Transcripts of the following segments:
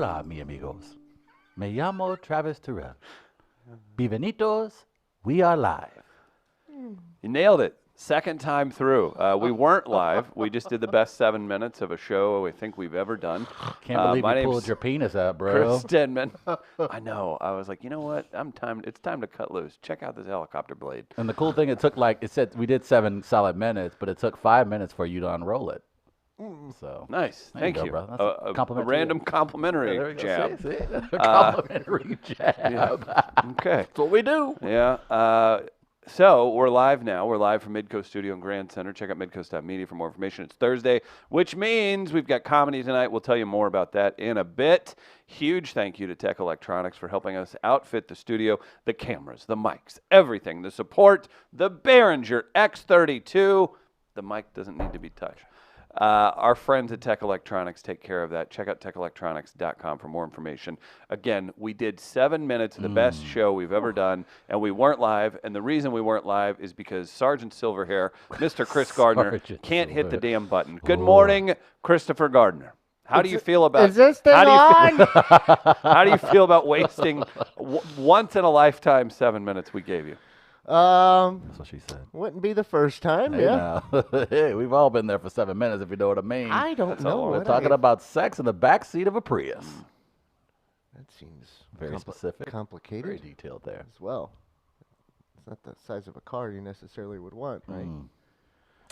Hola, mi amigos. Me llamo Travis Terrell. Bienvenidos. We are live. You nailed it. Second time through. We weren't live. We just did the best 7 minutes of a show I think we've ever done. Can't believe my you pulled name's your penis out, bro. Chris Stedman. I know. I was like, you know what? It's time to cut loose. Check out this helicopter blade. And the cool thing, it said we did 7 solid minutes, but it took 5 minutes for you to unroll it. So Nice. there Thank you. you. Go, bro. That's a compliment to you. random complimentary There we go. jab. See? Complimentary jab. Okay. That's what we do. Yeah. So we're live now. We're live from Midcoast Studio in Grand Center. Check out midcoast.media for more information. It's Thursday, which means we've got comedy tonight. We'll tell you more about that in a bit. Huge thank you to Tech Electronics for helping us outfit the studio, the cameras, the mics, everything, the support, the Behringer X32. The mic doesn't need to be touched. Our friends at Tech Electronics take care of that. Check out techelectronics.com for more information. Again, we did 7 minutes of the best show we've ever done, and we weren't live. And the reason we weren't live is because Sergeant Silverhair, Mr. Chris Gardner, Sergeant can't hit the Silverhair. damn button. Good morning, Christopher Gardner. How do you feel about Is this thing on? how do you feel about wasting once in a lifetime 7 minutes we gave you? That's what she said. Wouldn't be the first time, Hey, yeah. now. Hey, we've all been there for 7 minutes, if you know what I mean. I don't know. We're what talking I- about sex in the back seat of a Prius. That seems Very specific. Very complicated detailed there. as well. It's not the size of a car you necessarily would want, right?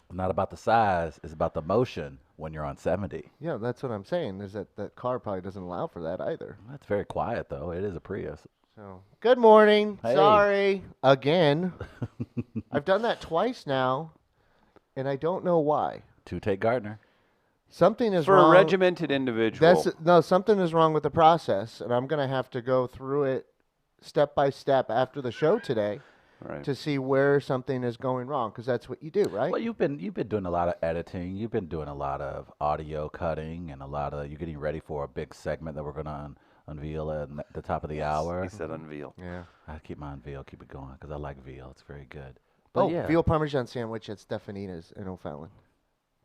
It's not about the size, it's about the motion when you're on 70. Yeah, that's what I'm saying. Is that car probably doesn't allow for that either. That's very quiet, though. It is a Prius. So, good morning. Hey. Sorry again. I've done that twice now, and I don't know why. To take Gardner. Something is For wrong. a regimented individual. Something is wrong with the process, and I'm gonna have to go through it step by step after the show today Right. to see where something is going wrong, because that's what you do, right? Well, you've been doing a lot of editing. You've been doing a lot of audio cutting and you're getting ready for a big segment that we're going to unveil at the top of the hour. He said unveil. Yeah. I keep my unveil, keep it going, because I like veal. It's very good. But Oh, yeah, veal parmesan sandwich at Stefanina's in O'Fallon.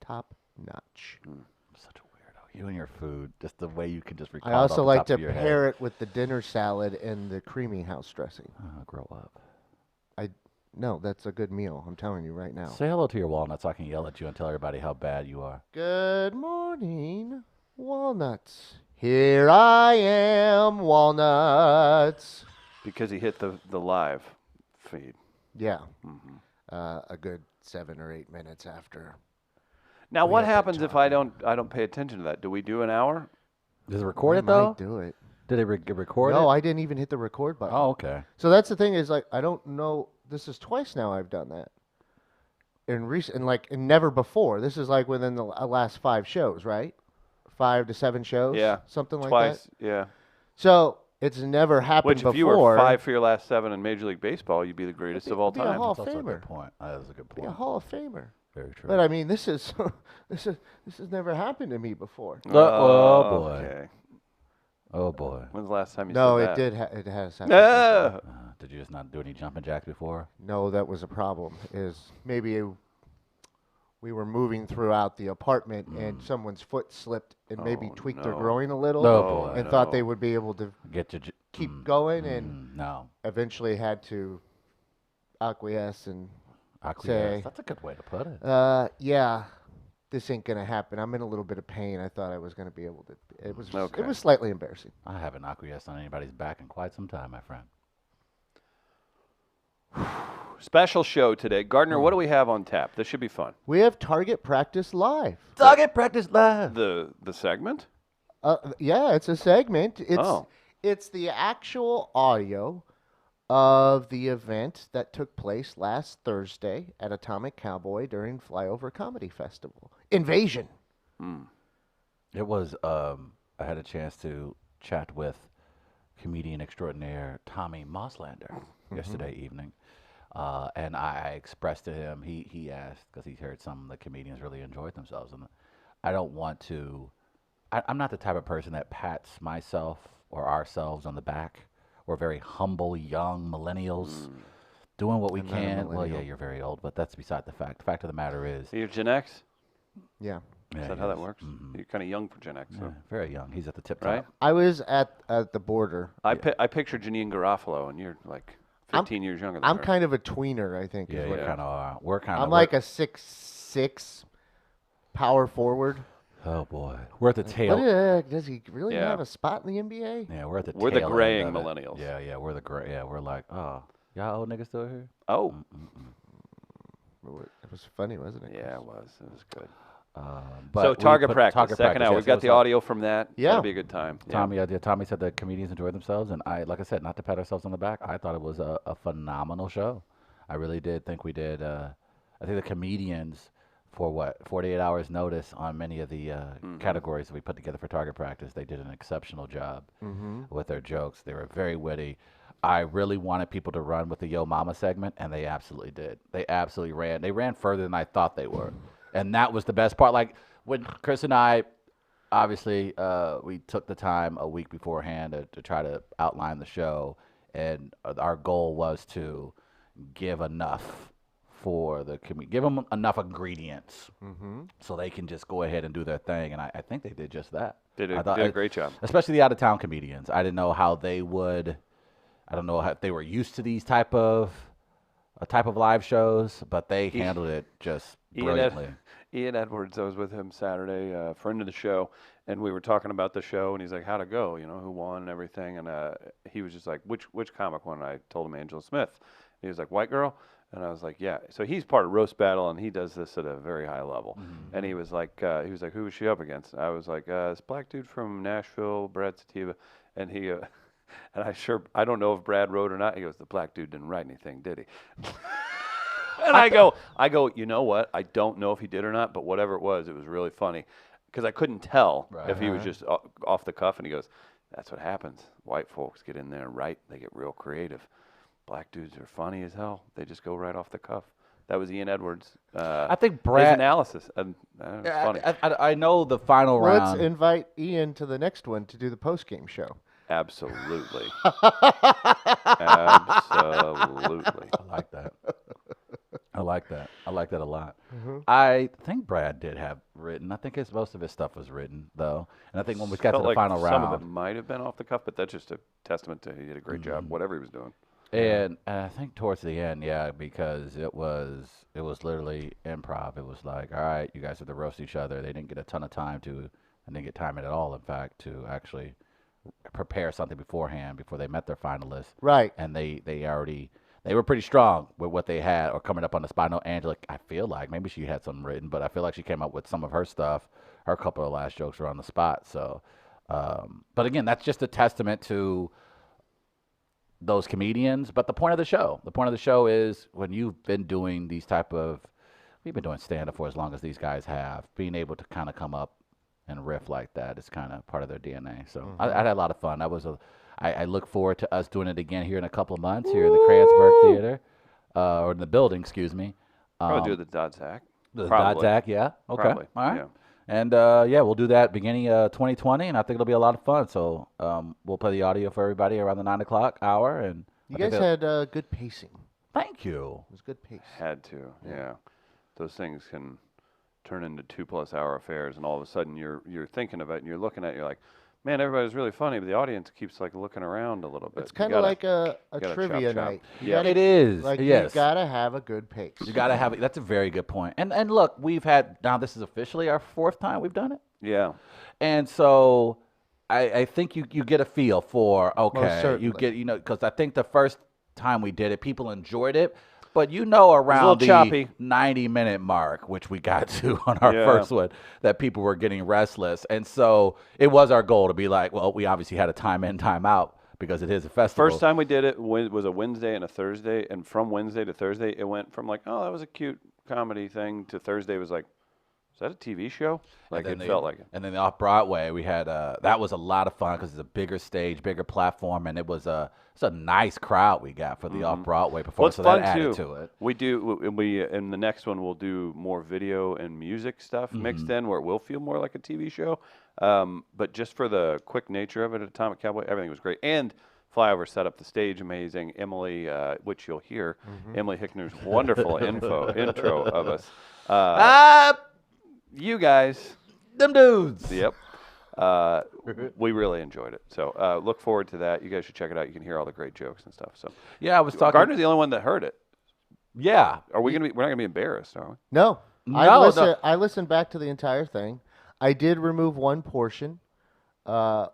Top notch. I'm such a weirdo. You and your food, just the way you can just recall I also it off the like top to of your head. pair it with the dinner salad and the creamy house dressing. Grow up. No, that's a good meal. I'm telling you right now. Say hello to your walnuts so I can yell at you and tell everybody how bad you are. Good morning, walnuts. Here I am, walnuts. Because he hit the live feed. Yeah. A good 7 or 8 minutes after. Now, We what have been happens if I don't pay attention to that? Do we do an hour? Does it record I it, though? might do it. Did it record No, it? I didn't even hit the record button. Oh, okay. So that's the thing is, like, I don't know. This is twice now I've done that. And never before. This is like within the last 5 shows, right? 5 to 7 shows. Yeah, Something like Twice, that. yeah. So it's never happened Which, before. if you were 5 for your last 7 in Major League Baseball, you'd be the greatest of all be a time. Hall That's of also a good Famer. point. That is a good Be point. a Hall of Famer. Very true. But I mean, this is this has never happened to me before. Oh, boy. Okay. Oh, boy. When's the last time you No, said it that? did. It has happened. Ah! before. Did you just not do any jumping jacks before? No, that was a problem. Is maybe we were moving throughout the apartment and someone's foot slipped and maybe Oh, tweaked their no. groin a little, Oh, boy. and thought they would be able to Get your keep going, and no. eventually had to acquiesce and Acquiesce. Say- That's a good way to put it. yeah, this ain't gonna happen. I'm in a little bit of pain. I thought I was gonna be able to. It was Okay. it was slightly embarrassing. I haven't acquiesced on anybody's back in quite some time, my friend. Special show today. Gardner, what do we have on tap? This should be fun. We have Target Practice Live. Target Practice Live. The segment? Yeah, it's a segment. It's the actual audio of the event that took place last Thursday at Atomic Cowboy during Flyover Comedy Festival. Invasion. It was, I had a chance to chat with comedian extraordinaire Tommy Mosslander yesterday evening. And I expressed to him, he asked, because he heard some of the comedians really enjoyed themselves. And I don't want to, I'm not the type of person that pats myself or ourselves on the back. We're very humble, young millennials doing what we I'm not a can. Well, yeah, millennial. you're very old, but that's beside the fact. The fact of the matter is, You're Gen X? Yeah. Is Yeah, that he how that is. works? Mhm. You're kind of young for Gen X, Yeah, so. very young. He's at the tip Right? top. I was at the border. I picture Janine Garofalo, and you're like 15 years younger than I'm her. kind of a tweener, I think. Yeah, is you what Yeah. kind of are. We're kind of. I'm like a 6'6" power forward. Oh boy, we're at the tail. Does he really have a spot in the NBA? Yeah, we're at the We're the tail graying end of it. millennials. Yeah, we're the gray. Yeah, we're like, oh, y'all old niggas still here? Oh. It was funny, wasn't it? Yeah, it was. It was good. But So we target put- practice, target second practice, hour. yeah, We've so got what's the up? audio from that. Yeah. That'll be a good time. Tommy said the comedians enjoyed themselves, and like I said, not to pat ourselves on the back, I thought it was a phenomenal show. I really did think we did. I think the comedians, for 48 hours notice on many of the categories that we put together for target practice, they did an exceptional job with their jokes. They were very witty. I really wanted people to run with the Yo Mama segment, and they absolutely did. They absolutely ran. They ran further than I thought they were, and that was the best part. Like when Chris and I, obviously, we took the time a week beforehand to try to outline the show, and our goal was to give enough for the give them enough ingredients so they can just go ahead and do their thing, and I think they did just that. They did, I thought- did a great job. especially the out-of-town comedians. I didn't know how they would. I don't know if they were used to these type of live shows, but they handled it just brilliantly. Ian Edwards, I was with him Saturday, a friend of the show, and we were talking about the show, and he's like, how'd it go? You know, who won and everything. And he was just like, which comic won? And I told him Angela Smith. And he was like, white girl? And I was like, yeah. So he's part of Roast Battle, and he does this at a very high level. And he was like, who was she up against? And I was like, this black dude from Nashville, Brad Sativa. And he, and I don't know if Brad wrote or not. He goes, the black dude didn't write anything, did he? And I go, you know what? I don't know if he did or not, but whatever it was really funny. Because I couldn't tell if he was just off the cuff. And he goes, that's what happens. White folks get in there and write. They get real creative. Black dudes are funny as hell. They just go right off the cuff. That was Ian Edwards. I think his Brad. analysis. And it was funny. I know the final round. Let's invite Ian to the next one to do the post-game show. Absolutely. Absolutely. I like that. I like that. I like that a lot. I think Brad did have written. I think most of his stuff was written though, and I think when we got to Felt the like final some of round, it might have been off the cuff, but that's just a testament to he did a great job, whatever he was doing. and I think towards the end, yeah, because it was literally improv. It was like, all right, you guys have to roast each other. They didn't get a ton of time to, and didn't get time at all, in fact, to actually prepare something beforehand before they met their finalists. Right. And they were pretty strong with what they had or coming up on the spot. I know Angela, I feel like maybe she had some written, but I feel like she came up with some of her stuff. Her couple of last jokes were on the spot. So, but again, that's just a testament to those comedians. But the point of the show is when you've been doing we've been doing stand-up for as long as these guys have, being able to kind of come up and riff like that is kind of part of their DNA. So I had a lot of fun. I look forward to us doing it again here in a couple of months here in the Kranzberg Theater, or in the building, excuse me. Probably do the Dodsack. The Probably. Dodsack, yeah. Okay. Probably, All right. yeah. And we'll do that beginning 2020, and I think it'll be a lot of fun. So we'll play the audio for everybody around the 9 o'clock hour. And You guys had good pacing. Thank you. It was good pace. Had to, yeah. Those things can turn into 2+ hour affairs, and all of a sudden you're thinking of it and you're looking at it, you're like, man, everybody's really funny, but the audience keeps like looking around a little bit. It's kind of like a trivia chop. night. You Yeah. gotta- It is. Like yes. you gotta have a good pace. You gotta have it. That's a very good point. And look, we've had now. This is officially our 4th time we've done it. Yeah. And so I think you get a feel for, okay, certainly. you get, because I think the first time we did it, people enjoyed it. But around the choppy. 90-minute mark, which we got to on our Yeah. first one, that people were getting restless. And so it was our goal to be like, well, we obviously had a time in, time out because it is a festival. First time we did it was a Wednesday and a Thursday, and from Wednesday to Thursday, it went from like, oh, that was a cute comedy thing, to Thursday was like, is that a TV show? Like, it felt like it. And then off Broadway, we had that was a lot of fun because it's a bigger stage, bigger platform, and it's a nice crowd we got for the off Broadway performance. What's so fun that added too, to it. we in the next one we'll do more video and music stuff mixed in, where it will feel more like a TV show. But just for the quick nature of it, at Atomic Cowboy, everything was great. And Flyover set up the stage amazing. Emily, which you'll hear, Emily Hickner's wonderful intro of us. You guys them dudes. Yep. We really enjoyed it. So look forward to that. You guys should check it out. You can hear all the great jokes and stuff. So Yeah, I was talking. Gardner's the only one that heard it. Yeah. Are we gonna be? We're not gonna be embarrassed, are we? No. No, I listened back to the entire thing. I did remove one portion,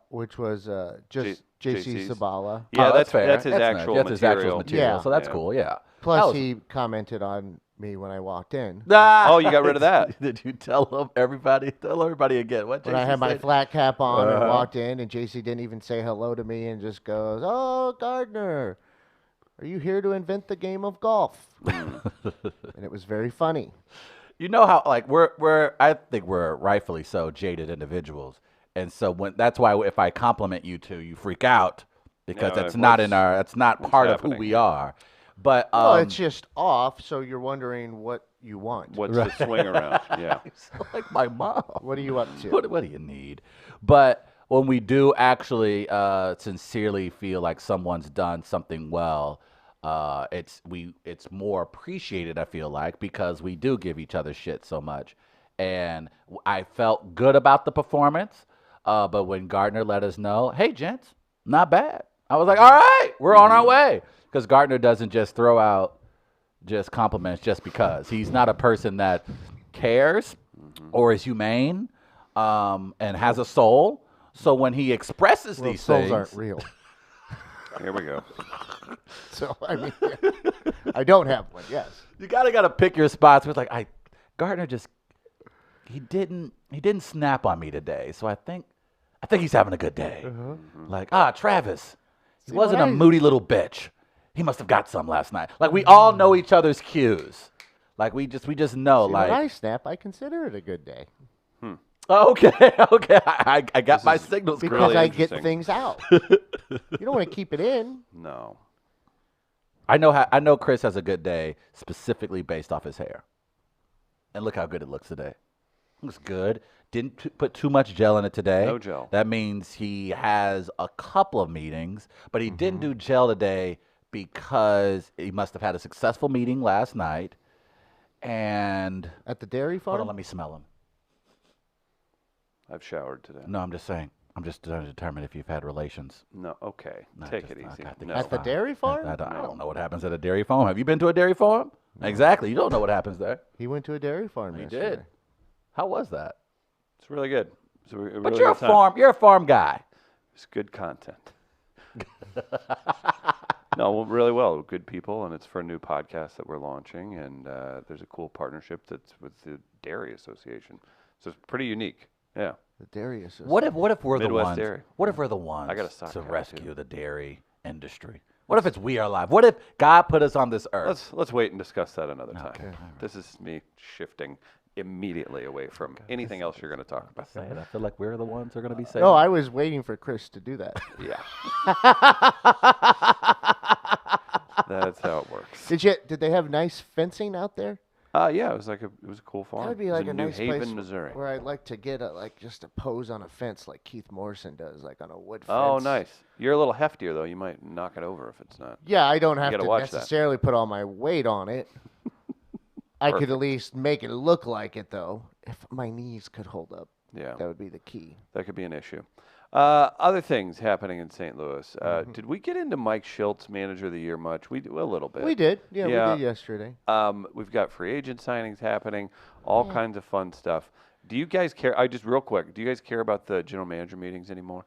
which was just JC JC's. Sabala. Yeah, Oh, that's fair. That's his That's actual nice. That's his actual material. material. Yeah. So that's Yeah. cool. Yeah. Plus, That was- he commented on me when I walked in. Oh, you got rid of that. Did you tell everybody? Tell everybody again. What When I JC had my said? flat cap on and Uh-huh. walked in, and JC didn't even say hello to me and just goes, "Oh, Gardner, are you here to invent the game of golf?" And it was very funny. You know how like we're I think we're rightfully so jaded individuals, and so when that's why if I compliment you two, you freak out because Yeah, it's not in what's- our it's not part of happening? who we are. But Well, it's just off, so you're wondering what you want. What's the swing around? Yeah. like my mom. What are you up to? What do you need? But when we do actually sincerely feel like someone's done something well, it's more appreciated. I feel like because we do give each other shit so much, and I felt good about the performance. But when Gardner let us know, hey gents, not bad, I was like, all right, we're on our way. Because Gardner doesn't just throw out just compliments just because. He's not a person that cares or is humane and has a soul. So when he expresses Well, these souls things, aren't real. Here we go. So I mean, I don't have one. Yes. you gotta pick your spots. It's like Gardner just he didn't snap on me today. So I think he's having a good day. Like Travis, he See, wasn't a when I- moody little bitch. He must have got some last night. Like we all know each other's cues. Like we just know. See, like when I snap, I consider it a good day okay, I got my signals because really correct. I interesting. get things out. You don't want to keep it in. No. I know Chris has a good day specifically based off his hair. And look how good it looks today. Looks good. Didn't put too much gel in it today. No gel. That means he has a couple of meetings, but he didn't do gel today because he must have had a successful meeting last night. And At the dairy hold farm? on, let me smell him. I've showered today. No, I'm just saying. I'm just trying to determine if you've had relations. No. Okay. No, Take just- it easy. okay, I think No. it's At the fine. dairy farm? I don't know what happens at a dairy farm. Have you been to a dairy farm? Exactly. You don't know what happens there. He went to a dairy farm He yesterday. did. How was that? It's really good. It's But you're a farm guy. It's good content. No, really well. Good people, and it's for a new podcast that we're launching, and there's a cool partnership that's with the Dairy Association. So it's pretty unique. Yeah. The dairy association. What if we're the Midwest ones? Dairy. What if we're the ones I got a sock to hat, rescue too. the dairy industry? What if it's we are alive? What if God put us on this earth? Let's wait and discuss that another time. Okay, all right. This is me shifting immediately away from anything else you're going to talk about. Say it. I feel like we're the ones who are going to be saved. No, I was waiting for Chris to do that. Yeah. That's how it works. Did they have nice fencing out there? Yeah, it was a cool farm. That would be It was like in a New nice Haven, place Missouri. where I'd like to get just a pose on a fence like Keith Morrison does, like on a wood fence. Oh, nice. You're a little heftier though. You might knock it over if it's not. Yeah, I don't have gotta to watch that. necessarily put all my weight on it. I could Perfect. at least make it look like it, though. If my knees could hold up, Yeah, that would be the key. that could be an issue. Other things happening in St. Louis. Did we get into Mike Schiltz, Manager of the Year, much? A little bit. We did. Yeah, Yeah. we did yesterday. We've got free agent signings happening, all kinds of fun stuff. Do you guys care? Real quick, do you guys care about the general manager meetings anymore?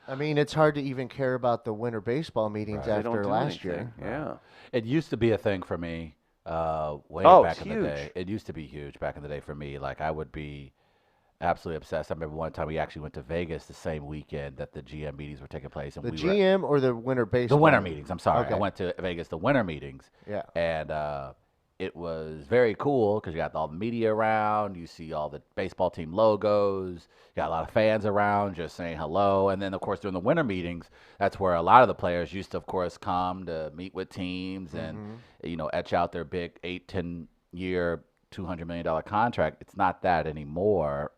I mean, it's hard to even care about the winter baseball meetings They don't after do last year. anything. Yeah. It used to be a thing for me way Oh, back it's in the day. huge. It used to be huge back in the day for me. Like I would be absolutely obsessed. I remember one time we actually went to Vegas the same weekend that the GM meetings were taking place, and The we were GM or the winter baseball? the winter meetings. I'm sorry, Okay. I went to Vegas the winter meetings. Yeah. And it was very cool because you got all the media around. You see all the baseball team logos. You got a lot of fans around just saying hello. And then, of course, during the winter meetings, that's where a lot of the players used to, of course, come to meet with teams and, etch out their big 8, 10-year, $200 million contract. It's not that anymore.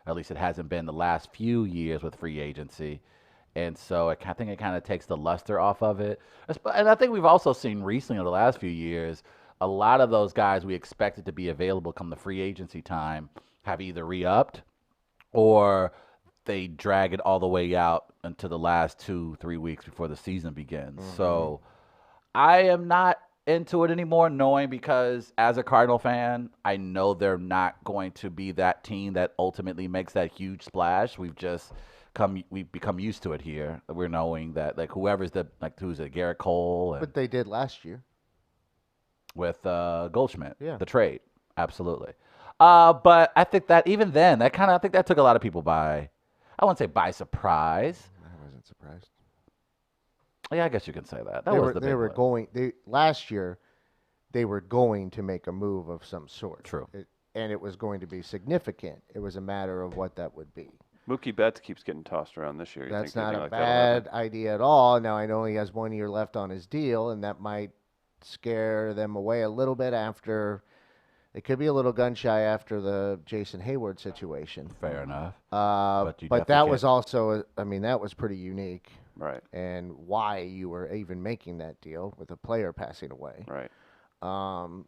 At least it hasn't been the last few years with free agency. And so I think it kind of takes the luster off of it. And I think we've also seen recently in the last few years, a lot of those guys we expected to be available come the free agency time have either re-upped or they drag it all the way out into the last 2-3 weeks before the season begins. So I am not into it anymore, knowing because as a Cardinal fan, I know they're not going to be that team that ultimately makes that huge splash. We've become used to it here. We're knowing that like who's it, Garrett Cole and But they did last year. with Goldschmidt, Yeah. the trade, absolutely. But I think that even then, I think that took a lot of people by, I wouldn't say by surprise. I wasn't surprised. Yeah, I guess you can say that. That They was were the they big were one. going last year. They were going to make a move of some sort. True. And it was going to be significant. It was a matter of what that would be. Mookie Betts keeps getting tossed around this year. That's think not anything a like that'll happen? bad idea at all. Now, I know he has 1 year left on his deal, and that might scare them away a little bit after. It could be a little gun shy after the Jason Hayward situation. Fair enough. But you definitely that was can't- also, that was pretty unique. Right. And why you were even making that deal with a player passing away. Right.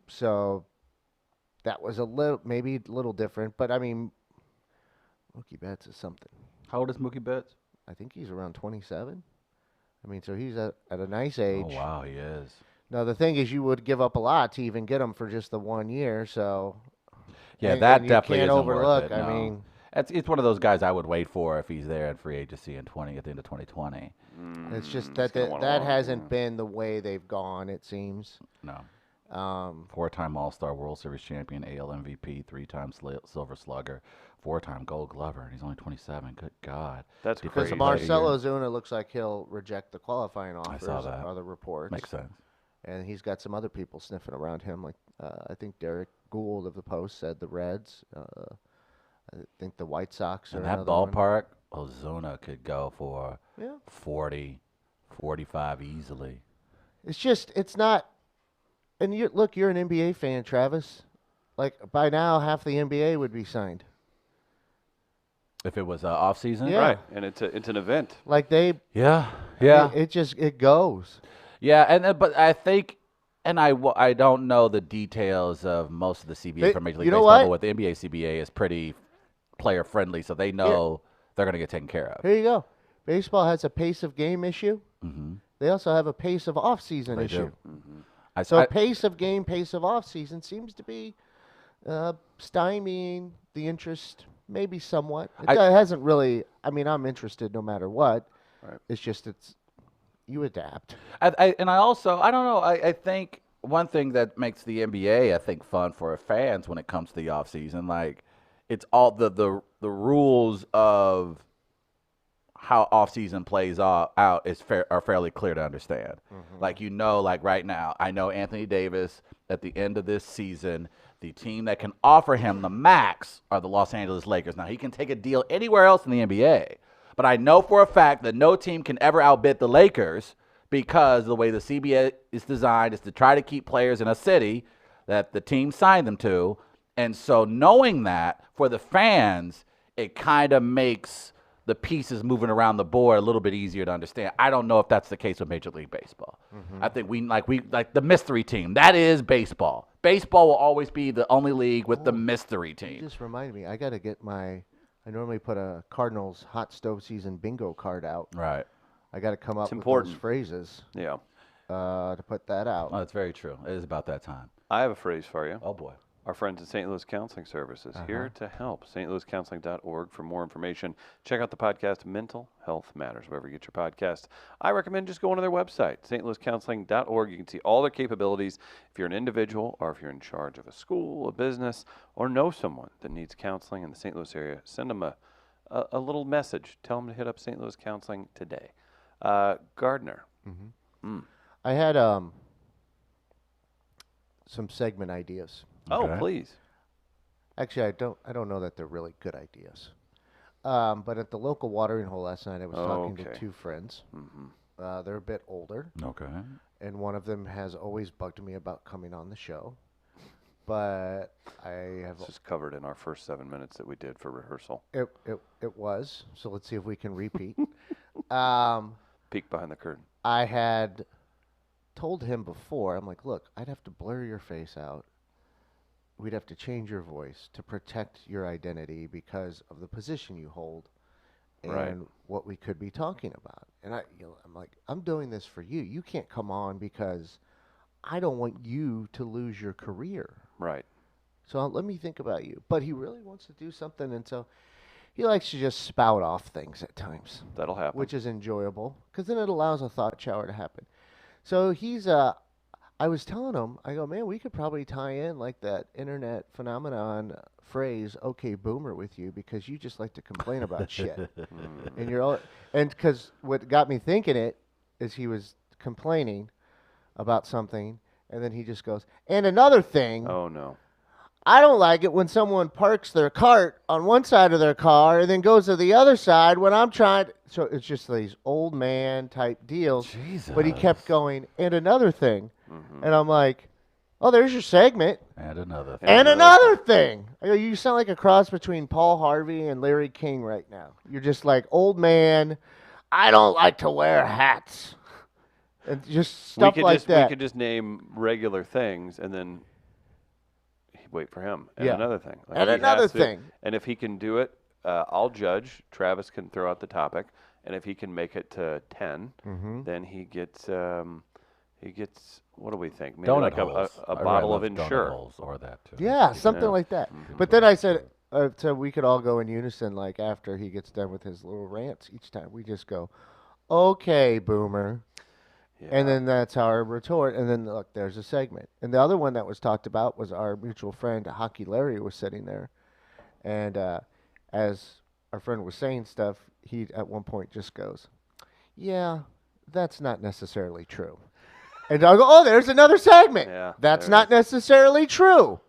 So that was maybe a little different. But, I mean, Mookie Betts is something. How old is Mookie Betts? I think he's around 27. I mean, so he's at a nice age. Oh wow, he is. Now, the thing is, you would give up a lot to even get him for just the 1 year. So, Yeah, and that you definitely can't isn't overlook. worth it. I No. mean, It's one of those guys I would wait for if he's there in free agency at the end of 2020. it's just He's that gonna want a that long- hasn't been the way they've gone, it seems. No. 4-time All-Star, World Series champion, AL MVP, 3-time Silver Slugger, 4-time Gold Glover, and he's only 27. Good God. That's Because crazy. Marcelo Ozuna looks like he'll reject the qualifying offers. saw that. Are the reports. Makes sense. And he's got some other people sniffing around him. Like I think Derek Gould of the Post said the Reds. I think the White Sox are In that another one. ballpark, Ozuna could go for Yeah. 40, 45 easily. It's not. And you're an NBA fan, Travis. Like by now, half the NBA would be signed. If it was off season, Yeah. Right. And it's an event. Like yeah. it goes. Yeah, but I think, and I don't know the details of most of the CBA from Major League you know Baseball, what? but with the NBA CBA is pretty player friendly, so they know they're going to get taken care of. Here you go. Baseball has a pace of game issue. Mm-hmm. They also have a pace of off season They issue. do. So pace of game, pace of off season seems to be stymieing the interest, maybe somewhat. It hasn't really. I mean, I'm interested no matter what. Right. It's just you adapt. I don't know. I think one thing that makes the NBA, I think, fun for fans when it comes to the off season, like it's all the rules of how off season plays out are fairly clear to understand. Like like right now, I know Anthony Davis at the end of this season, the team that can offer him the max are the Los Angeles Lakers. Now he can take a deal anywhere else in the NBA. But I know for a fact that no team can ever outbid the Lakers because the way the CBA is designed is to try to keep players in a city that the team signed them to. And so knowing that, for the fans, it kind of makes the pieces moving around the board a little bit easier to understand. I don't know if that's the case with Major League Baseball. I think we like the mystery team. That is baseball. Baseball will always be the only league with the mystery You team. just reminded me. I got to get I normally put a Cardinals hot stove season bingo card out. Right. I got to come up with important. those phrases Yeah. to put that out. Oh, that's very true. It is about that time. I have a phrase for you. Oh boy. Our friends at St. Louis Counseling Services, here to help. stlouiscounseling.org for more information. Check out the podcast Mental Health Matters, wherever you get your podcast. I recommend just going to their website, stlouiscounseling.org. You can see all their capabilities. If you're an individual or if you're in charge of a school, a business, or know someone that needs counseling in the St. Louis area, send them a little message. Tell them to hit up St. Louis Counseling today. Gardner. I had some segment ideas. Oh, Okay. please. Actually, I don't know that they're really good ideas. But at the local watering hole last night, I was talking to Okay. two friends. They're a bit older, Okay. and one of them has always bugged me about coming on the show. But I have This is covered in our first 7 minutes that we did for rehearsal. it was. So let's see if we can repeat. Peek behind the curtain. I had told him before. I'm like, look, I'd have to blur your face out we'd have to change your voice to protect your identity because of the position you hold and Right. what we could be talking about. And I'm like, I'm doing this for you. You can't come on because I don't want you to lose your career. Right. So let me think about you. But he really wants to do something, and so he likes to just spout off things at times, That'll happen. which is enjoyable because then it allows a thought shower to happen. So I was telling him, I go, man, we could probably tie in like that internet phenomenon phrase, "Okay, boomer," with you because you just like to complain about shit, and you're all, and because what got me thinking it is he was complaining about something, and then he just goes, and another thing. Oh no. I don't like it when someone parks their cart on one side of their car and then goes to the other side when I'm trying. So it's just these old man type deals. Jesus. But he kept going, and another thing. And I'm like, oh, there's your segment. And another thing. And another thing. I go, you sound like a cross between Paul Harvey and Larry King right now. You're just like, old man, I don't like to wear hats. And just stuff like that. We could just name regular things and then wait for him. And Yeah. another thing. Like And he another has to- thing. And if he can do it, I'll judge. Travis can throw out the topic. And if he can make it to 10, then he gets, what do we think? Maybe Donut like holes. a I really bottle of love donut Ensure. holes or that too. Yeah, something Yeah. like that. But then I said, so we could all go in unison, like after he gets done with his little rants each time. We just go, okay, boomer. Yeah. And then that's our retort. And then, look, there's a segment. And the other one that was talked about was our mutual friend, Hockey Larry, was sitting there. And as our friend was saying stuff, he at one point just goes, yeah, that's not necessarily true. And I go, oh, there's another segment. Yeah, That's there it not is. necessarily true.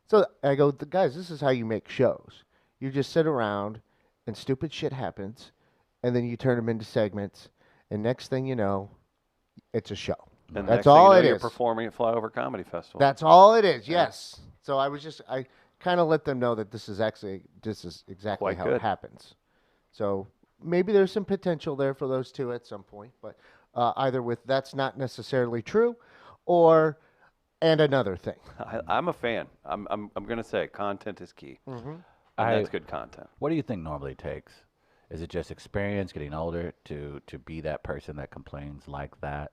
So I go, guys, this is how you make shows. You just sit around and stupid shit happens, and then you turn them into segments, and next thing you know, it's a show. And That's next thing all you know, it you're is. performing at Flyover Comedy Festival. That's all it is. Yes. So I kind of let them know that this is exactly Quite how good. it happens. So maybe there's some potential there for those two at some point, but either with that's not necessarily true, or and another thing. I'm a fan. I'm going to say content is key. And that's good content. What do you think normally takes? Is it just experience, getting older, to be that person that complains like that?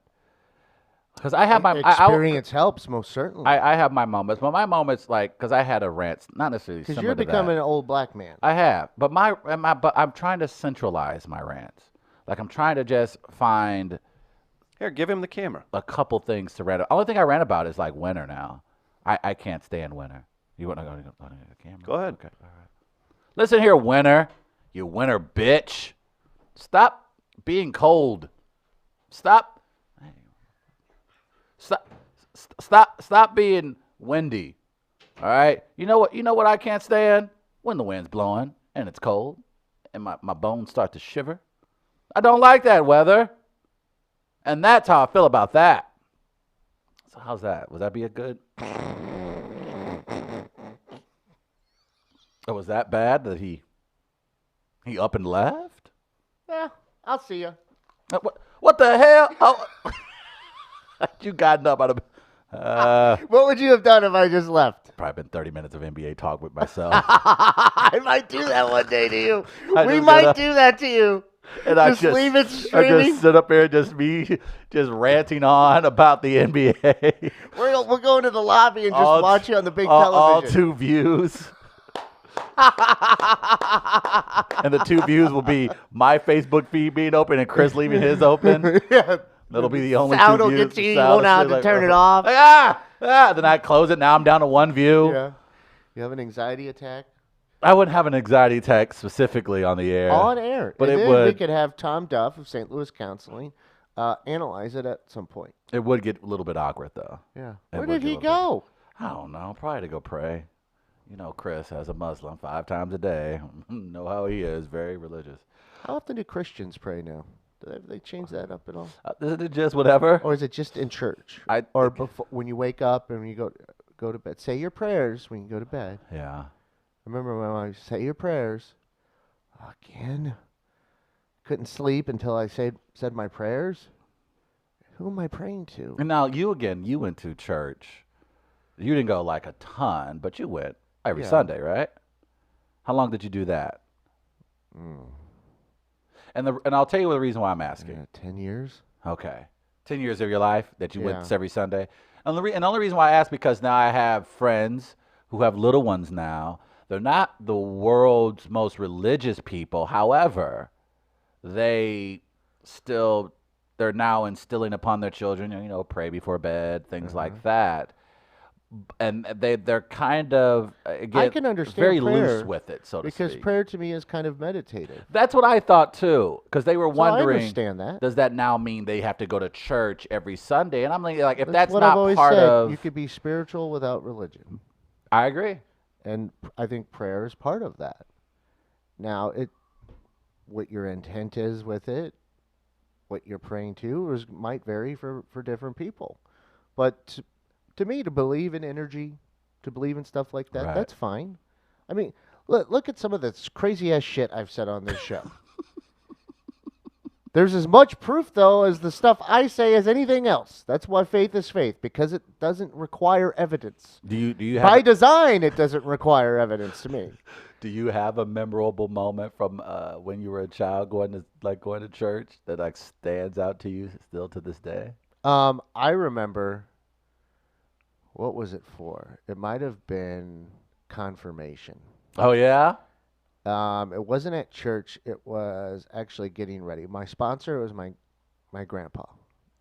Because I have my Experience helps most certainly. I have my moments, but my moments like because I had a rant, not necessarily Because similar you're to becoming that. an old black man. I have, but but I'm trying to centralize my rants. Like I'm trying to just find Here, give him the camera. a couple things to rant. Only thing I rant about is like winter now. I can't stand winter. You want to go to the camera? Go ahead. Okay, all right. Listen here, winter. You winter bitch. Stop being cold. Stop being windy. All right? You know what I can't stand? When the wind's blowing and it's cold and my bones start to shiver. I don't like that weather. And that's how I feel about that. So how's that? Would that be a good? Oh, was that bad that he up and left? Yeah, I'll see you. What the hell? Oh. You gotten up out of What would you have done if I just left? probably been 30 minutes of NBA talk with myself. I might do that one day to you. I We just might gotta- do that to you. And I Just leave it I streaming. just sit up here and just me just ranting on about the NBA. We'll go into the lobby and just All watch t- you on the big all television. 2 views. And the 2 views will be my Facebook feed being open and Chris leaving his open. Yeah. That'll be the only Sound 2 will views. get to you. You Sound won't will have say to turn it off. Like, then I close it. Now I'm down to 1 view. Yeah. You have an anxiety attack? I wouldn't have an anxiety attack specifically on the air. On air. But and it then we would. could have Tom Duff of St. Louis Counseling analyze it at some point. It would get a little bit awkward though. Yeah. It Where would did he get a little go? I don't know. Probably to go pray. You know, Chris, as a Muslim, 5 times a day. Know how he is. Very religious. How often do Christians pray now? Do they change that up at all? Isn't it just whatever? Or is it just in church? I Or think- before, when you wake up and when you go to bed? Say your prayers when you go to bed. Yeah. I remember my mom used to say your prayers. Again? Couldn't sleep until I said my prayers? Who am I praying to? And now you went to church. You didn't go like a ton, but you went every Yeah. Sunday, right? How long did you do that? Mm. And I'll tell you the reason why I'm asking. Yeah, 10 years. Okay. 10 years of your life that you Yeah. went every Sunday. And the only reason why I ask because now I have friends who have little ones now. They're not the world's most religious people. However, they still they're now instilling upon their children, pray before bed, things like that. And they're kind of again can understand very prayer loose with it, so to Because speak. prayer to me is kind of meditative. That's what I thought too, because they were So I wondering, understand that. does that now mean they have to go to church every Sunday? And I'm like, if that's what I've not always part said. of, You could be spiritual without religion. I agree. And I think prayer is part of that. Now, what your intent is with it, what you're praying to, might vary for different people. But to me, to believe in energy, to believe in stuff like that, Right. that's fine. I mean, look at some of this crazy ass shit I've said on this show. There's as much proof, though, as the stuff I say as anything else. That's why faith is faith, because it doesn't require evidence. Do you By have design, it doesn't require evidence to me. do you have a memorable moment from when you were a child going to church that like stands out to you still to this day? I remember, what was it for? It might have been confirmation. Oh yeah. It wasn't at church. It was actually getting ready. My sponsor was my grandpa,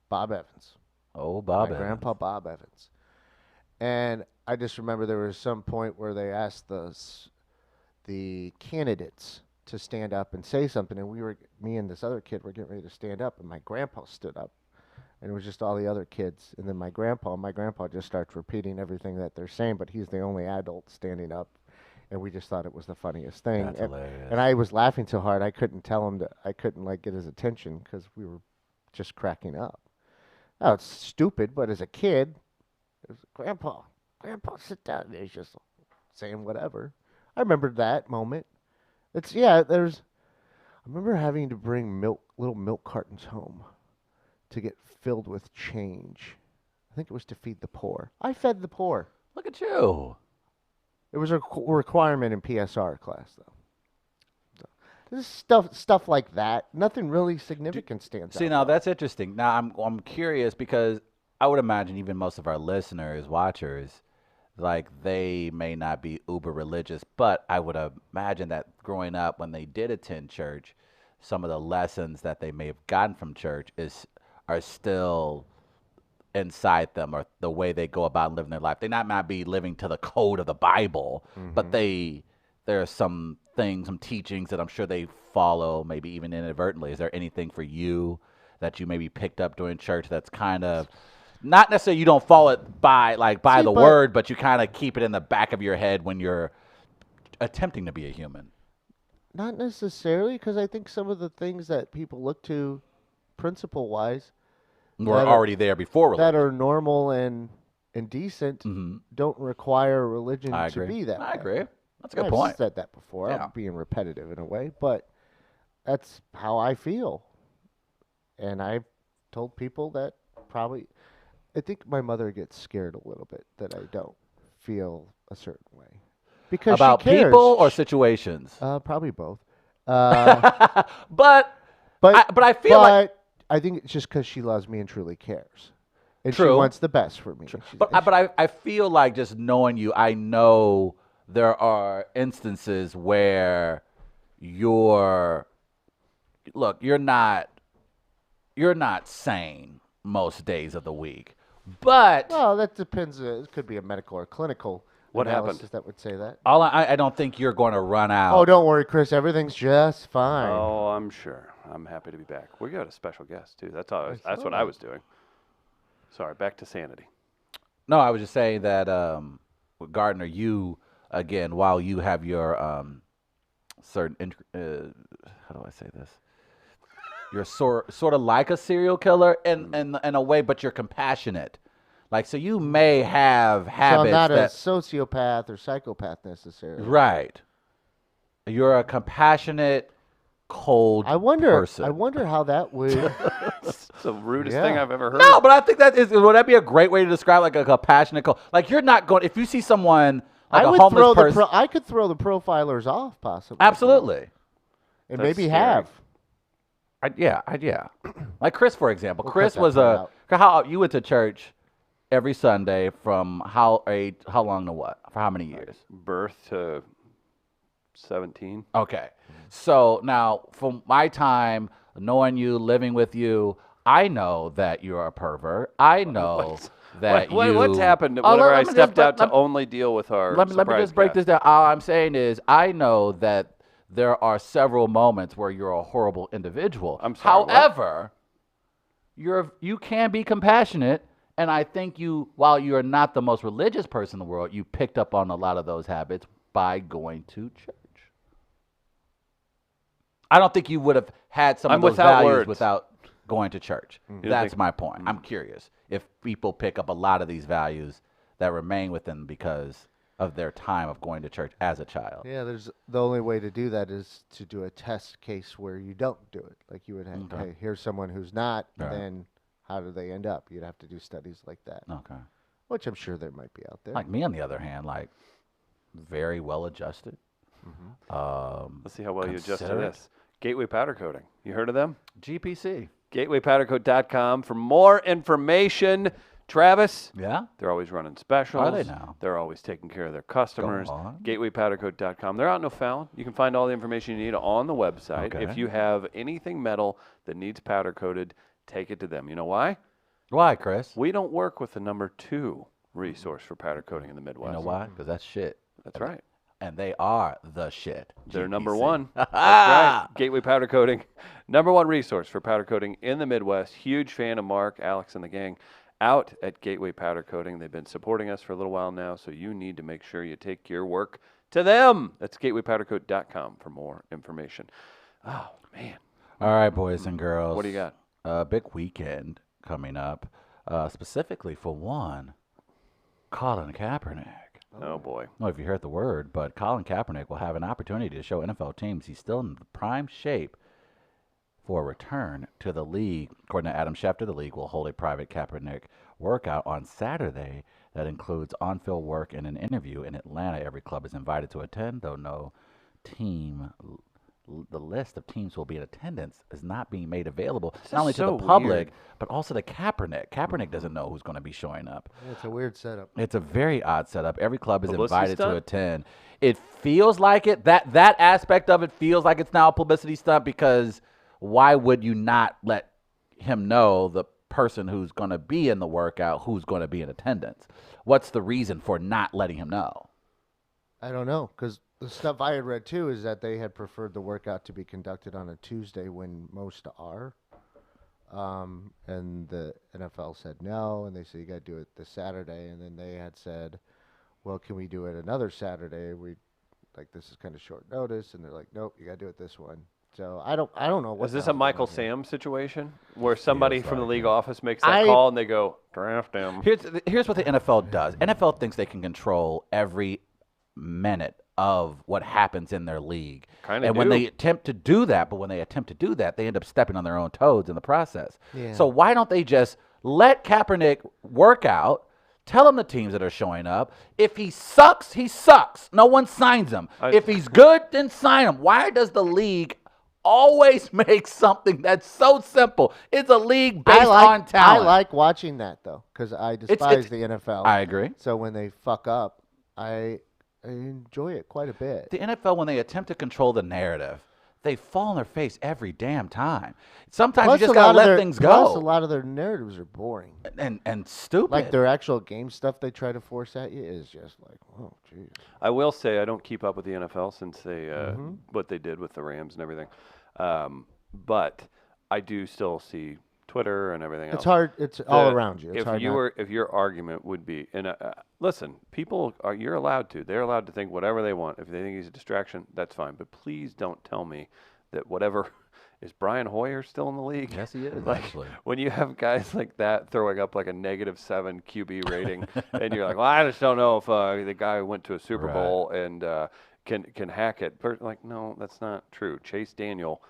Bob Evans. Oh, Bob. My grandpa, Bob Evans. And I just remember there was some point where they asked the candidates to stand up and say something, and me and this other kid were getting ready to stand up, and my grandpa stood up, and it was just all the other kids, and then my grandpa just starts repeating everything that they're saying, but he's the only adult standing up. And we just thought it was the funniest thing. That's hilarious. And I was laughing so hard I couldn't tell him I couldn't get his attention because we were just cracking up. Oh, it's stupid, but as a kid, it was Grandpa, sit down. And he's just saying whatever. I remember that moment. I remember having to bring little milk cartons home to get filled with change. I think it was to feed the poor. I fed the poor. Look at you. It was a requirement in PSR class, though. So, this stuff like that. Nothing really significant stands out. See, now that's interesting. Now I'm curious because I would imagine even most of our listeners, watchers, like they may not be uber religious, but I would imagine that growing up when they did attend church, some of the lessons that they may have gotten from church are still inside them, or the way they go about living their life. They might not be living to the code of the Bible, but there are some things, some teachings that I'm sure they follow, maybe even inadvertently. Is there anything for you that you maybe picked up during church that's kind of not necessarily you don't follow it by the word, but you kind of keep it in the back of your head when you're attempting to be a human? Not necessarily, because I think some of the things that people look to principle-wise We're already there before religion. that are normal and decent don't require religion I to agree. be that I way. agree. That's a good I've point. said that before. Yeah. I'm being repetitive in a way, but that's how I feel. And I've told people that I think my mother gets scared a little bit that I don't feel a certain way. Because About she cares. people or situations? Probably both. But I feel like I think it's just because she loves me and truly cares. And she True. wants the best for me. But I feel like just knowing you, I know there are instances where you're not sane most days of the week. But Well, that depends. It could be a medical or clinical What analysis happened? that would say that. I don't think you're going to run out. Oh, don't worry, Chris. Everything's just fine. Oh, I'm sure. I'm happy to be back. We got a special guest too. That's what I was doing. Sorry, back to sanity. No, I was just saying that with Gardner, you again, while you have your certain how do I say this? You're sort of like a serial killer in a way, but you're compassionate. Like, so you may have So habits I'm not a that sociopath or psychopath necessarily. right. You're a compassionate cold person. I wonder how that would. It's the rudest Yeah. thing I've ever heard. No, but I think would that be a great way to describe like a passionate like you're not going if you see someone like a homeless person. I could throw the profilers off possibly. Absolutely. And That's maybe scary. have. Yeah. Like Chris, for example. We'll Chris cut that was part how you went to church every Sunday from how long to what? For how many years? Birth to 17. Okay. So now, from my time knowing you, living with you, I know that you're a pervert. I know that What's happened Oh, whenever let I me stepped just- out to let- only deal with our Let me just break this down. All I'm saying is, I know that there are several moments where you're a horrible individual. I'm sorry, what? However, you can be compassionate, and I think while you're not the most religious person in the world, you picked up on a lot of those habits by going to church. I don't think you would have had some I'm of those without values words. without going to church. don't That's think- my point. I'm curious if people pick up a lot of these values that remain with them because of their time of going to church as a child. Yeah, the only way to do that is to do a test case where you don't do it. Like you would have, Okay. hey, here's someone who's not, Right. then how do they end up? You'd have to do studies like that, Okay. which I'm sure there might be out there. Like me, on the other hand, like very well adjusted. Let's see how well you adjust to considerate. this. Gateway Powder Coating. You heard of them? GPC. GatewayPowderCoat.com for more information. Travis, Yeah. they're always running specials. Are they now? They're always taking care of their customers. on. GatewayPowderCoat.com. They're out in O'Fallon. You can find all the information you need on the website. Okay. If you have anything metal that needs powder coated, take it to them. You know why? Why, Chris? We don't work with the number 2 resource for powder coating in the Midwest. You know why? Because that's shit. That's right. And they are the shit. They're GPC. number 1. That's right. Gateway Powder Coating, number 1 resource for powder coating in the Midwest. Huge fan of Mark, Alex, and the gang out at Gateway Powder Coating. They've been supporting us for a little while now, so you need to make sure you take your work to them. That's GatewayPowderCoat.com for more information. Oh, man. All right, boys and girls. What do you got? A big weekend coming up, specifically for one, Colin Kaepernick. Oh, boy. I don't know if you heard the word, but Colin Kaepernick will have an opportunity to show NFL teams he's still in the prime shape for a return to the league. According to Adam Schefter, the league will hold a private Kaepernick workout on Saturday that includes on-field work and an interview in Atlanta. Every club is invited to attend, though no team. The list of teams who will be in attendance is not being made available not only to so the public weird. but also to Kaepernick. Kaepernick doesn't know who's going to be showing up. Yeah, it's a weird setup. It's a very odd setup. Every club is Publicity invited to stunt? attend. It feels like it. That aspect of it feels like it's now a publicity stunt because why would you not let him know, the person who's going to be in the workout, who's going to be in attendance? What's the reason for not letting him know? I don't know, because the stuff I had read too is that they had preferred the workout to be conducted on a Tuesday when most are. And the NFL said no, and they said you got to do it this Saturday. And then they had said, well, can we do it another Saturday? This is kind of short notice, and they're like, nope, you got to do it this one. So I don't know. Was this a Michael Sam situation where somebody from the like league it. office makes that call and they go, draft him? Here's what the NFL does. NFL thinks they can control every minute of what happens in their league. Kinda and when do. they attempt to do that, they end up stepping on their own toes in the process. Yeah. So why don't they just let Kaepernick work out, tell him the teams that are showing up. If he sucks, he sucks. No one signs him. If he's good, then sign him. Why does the league always make something that's so simple? It's a league based on talent. I like watching that, though, because I despise the NFL. I agree. So when they fuck up, I enjoy it quite a bit. The NFL, when they attempt to control the narrative, they fall on their face every damn time. Sometimes you just gotta let things Plus, a go. lot of their narratives are boring. And stupid. Like their actual game stuff they try to force at you is just like, oh, jeez. I will say I don't keep up with the NFL since they what they did with the Rams and everything, but I do still see Twitter and everything else. It's hard. It's all around you. It's hard not- If your argument would be, and listen, people are, you're allowed to. They're allowed to think whatever they want. If they think he's a distraction, that's fine. But please don't tell me that whatever is Brian Hoyer still in the league. Yes, he is, Like, actually. when you have guys like that throwing up like a -7 QB rating, and you're like, well, I just don't know if the guy who went to a Super Right. Bowl and can hack it. Like, no, that's not true. Chase Daniel